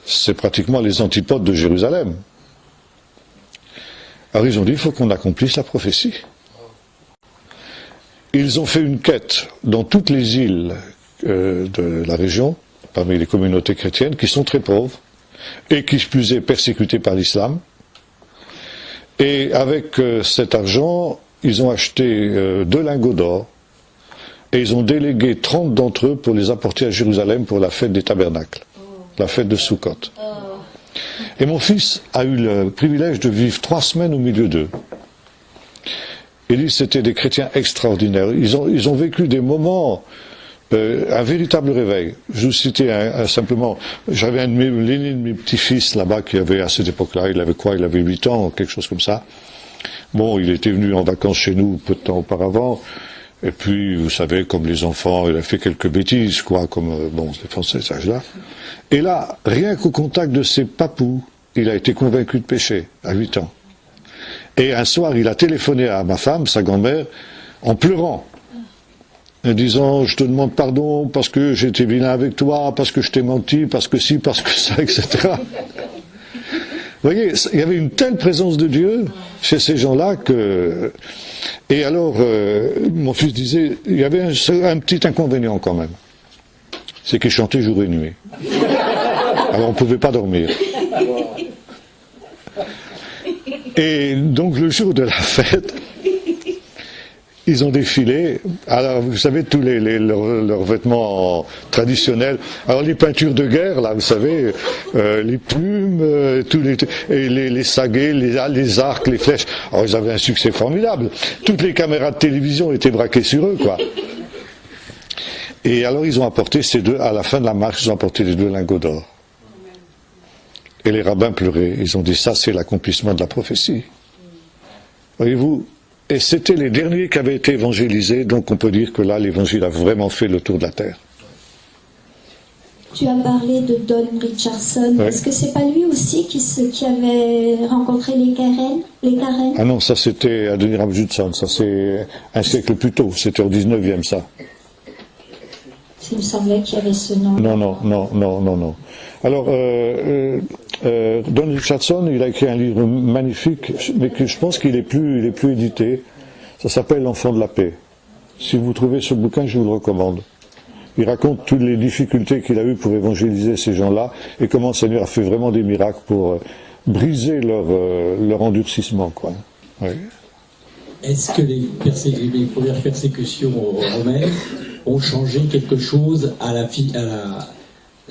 c'est pratiquement les antipodes de Jérusalem. Alors ils ont dit, il faut qu'on accomplisse la prophétie. Ils ont fait une quête dans toutes les îles de la région, parmi les communautés chrétiennes, qui sont très pauvres, et qui plus est persécutées par l'islam. Et avec cet argent, ils ont acheté 2 lingots d'or, et ils ont délégué 30 d'entre eux pour les apporter à Jérusalem pour la fête des tabernacles, la fête de Sukkot. Et mon fils a eu le privilège de vivre 3 semaines au milieu d'eux. Et lui, c'était des chrétiens extraordinaires. Ils ont vécu des moments, un véritable réveil. Je vous citais simplement, j'avais l'aîné de mes petits-fils là-bas qui avait à cette époque-là, il avait quoi? Il avait 8 ans, quelque chose comme ça. Bon, il était venu en vacances chez nous peu de temps auparavant. Et puis, vous savez, comme les enfants, il a fait quelques bêtises, quoi, comme, bon, c'est français, cet âge-là. Et là, rien qu'au contact de ses papous, il a été convaincu de pécher, à 8 ans. Et un soir, il a téléphoné à ma femme, sa grand-mère, en pleurant, en disant, je te demande pardon parce que j'étais vilain avec toi, parce que je t'ai menti, parce que ci, parce que ça, etc. Vous voyez, il y avait une telle présence de Dieu chez ces gens-là que... Et alors, mon fils disait, il y avait un petit inconvénient quand même. C'est qu'ils chantaient jour et nuit. Alors on ne pouvait pas dormir. Et donc le jour de la fête, ils ont défilé. Alors vous savez, tous leurs vêtements traditionnels. Alors les peintures de guerre, là, vous savez, les plumes, les saguets, les arcs, les flèches. Alors ils avaient un succès formidable. Toutes les caméras de télévision étaient braquées sur eux, quoi. Et alors ils ont apporté à la fin de la marche, ils ont apporté les 2 lingots d'or. Et les rabbins pleuraient. Ils ont dit, ça c'est l'accomplissement de la prophétie. Voyez-vous, et c'était les derniers qui avaient été évangélisés, donc on peut dire que là, l'évangile a vraiment fait le tour de la terre. Tu as parlé de Don Richardson. Ouais. Est-ce que c'est pas lui aussi qui avait rencontré les Karen? Ah non, ça c'était Adoniram Judson, ça c'est un siècle plus tôt, c'était au 19e ça. Il me semblait qu'il y avait ce nom. Non. Alors, Don Richardson, il a écrit un livre magnifique, mais que je pense qu'il est plus édité. Ça s'appelle L'Enfant de la paix. Si vous trouvez ce bouquin, je vous le recommande. Il raconte toutes les difficultés qu'il a eues pour évangéliser ces gens-là et comment le Seigneur a fait vraiment des miracles pour briser leur endurcissement, quoi. Oui. Est-ce que les premières persécutions romaines ont changé quelque chose à la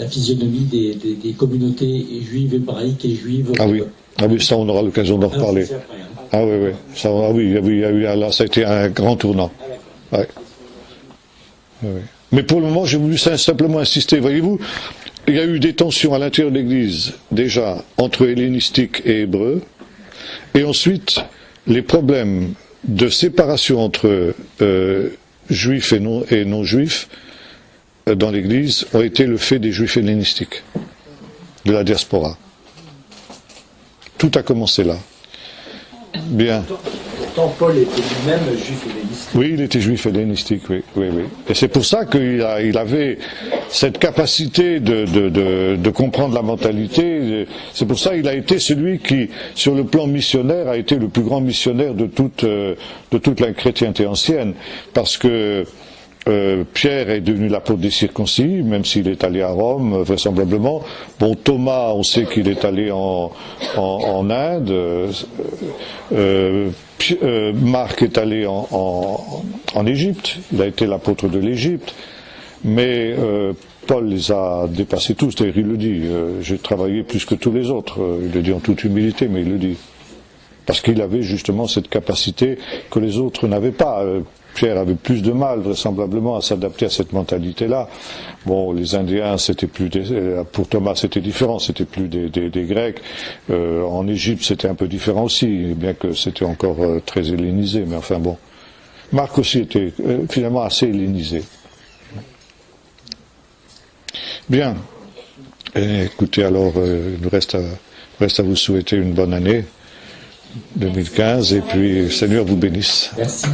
physionomie des communautés juives hébraïques et juives? Ah oui, ça on aura l'occasion d'en reparler. Ah oui. Ça a été un grand tournant. Ouais. Oui. Mais pour le moment, j'ai voulu simplement insister. Voyez-vous, il y a eu des tensions à l'intérieur de l'Église, déjà, entre hellénistiques et hébreux, et ensuite, les problèmes de séparation entre juifs et non-juifs dans l'Église ont été le fait des juifs hellénistiques, de la diaspora. Tout a commencé là. Bien. Pourtant, Paul était lui-même juif hellénistique. Oui, il était juif hellénistique, oui. Et c'est pour ça qu'il avait cette capacité de comprendre la mentalité. C'est pour ça qu'il a été celui qui, sur le plan missionnaire, a été le plus grand missionnaire de toute la chrétienté ancienne. Parce que Pierre est devenu l'apôtre des circoncis, même s'il est allé à Rome, vraisemblablement. Bon, Thomas, on sait qu'il est allé en Inde. Marc est allé en Égypte. Il a été l'apôtre de l'Égypte. Mais Paul les a dépassés tous. D'ailleurs, il le dit. J'ai travaillé plus que tous les autres. Il le dit en toute humilité, mais il le dit. parce qu'il avait justement cette capacité que les autres n'avaient pas. Pierre avait plus de mal, vraisemblablement, à s'adapter à cette mentalité-là. Bon, les Indiens, c'était plus pour Thomas, c'était différent, c'était plus des Grecs. En Égypte, c'était un peu différent aussi, bien que c'était encore très hellénisé. Mais enfin bon, Marc aussi était finalement assez hellénisé. Bien. Écoutez, alors, il nous reste à vous souhaiter une bonne année 2015, et puis Seigneur vous bénisse. Merci.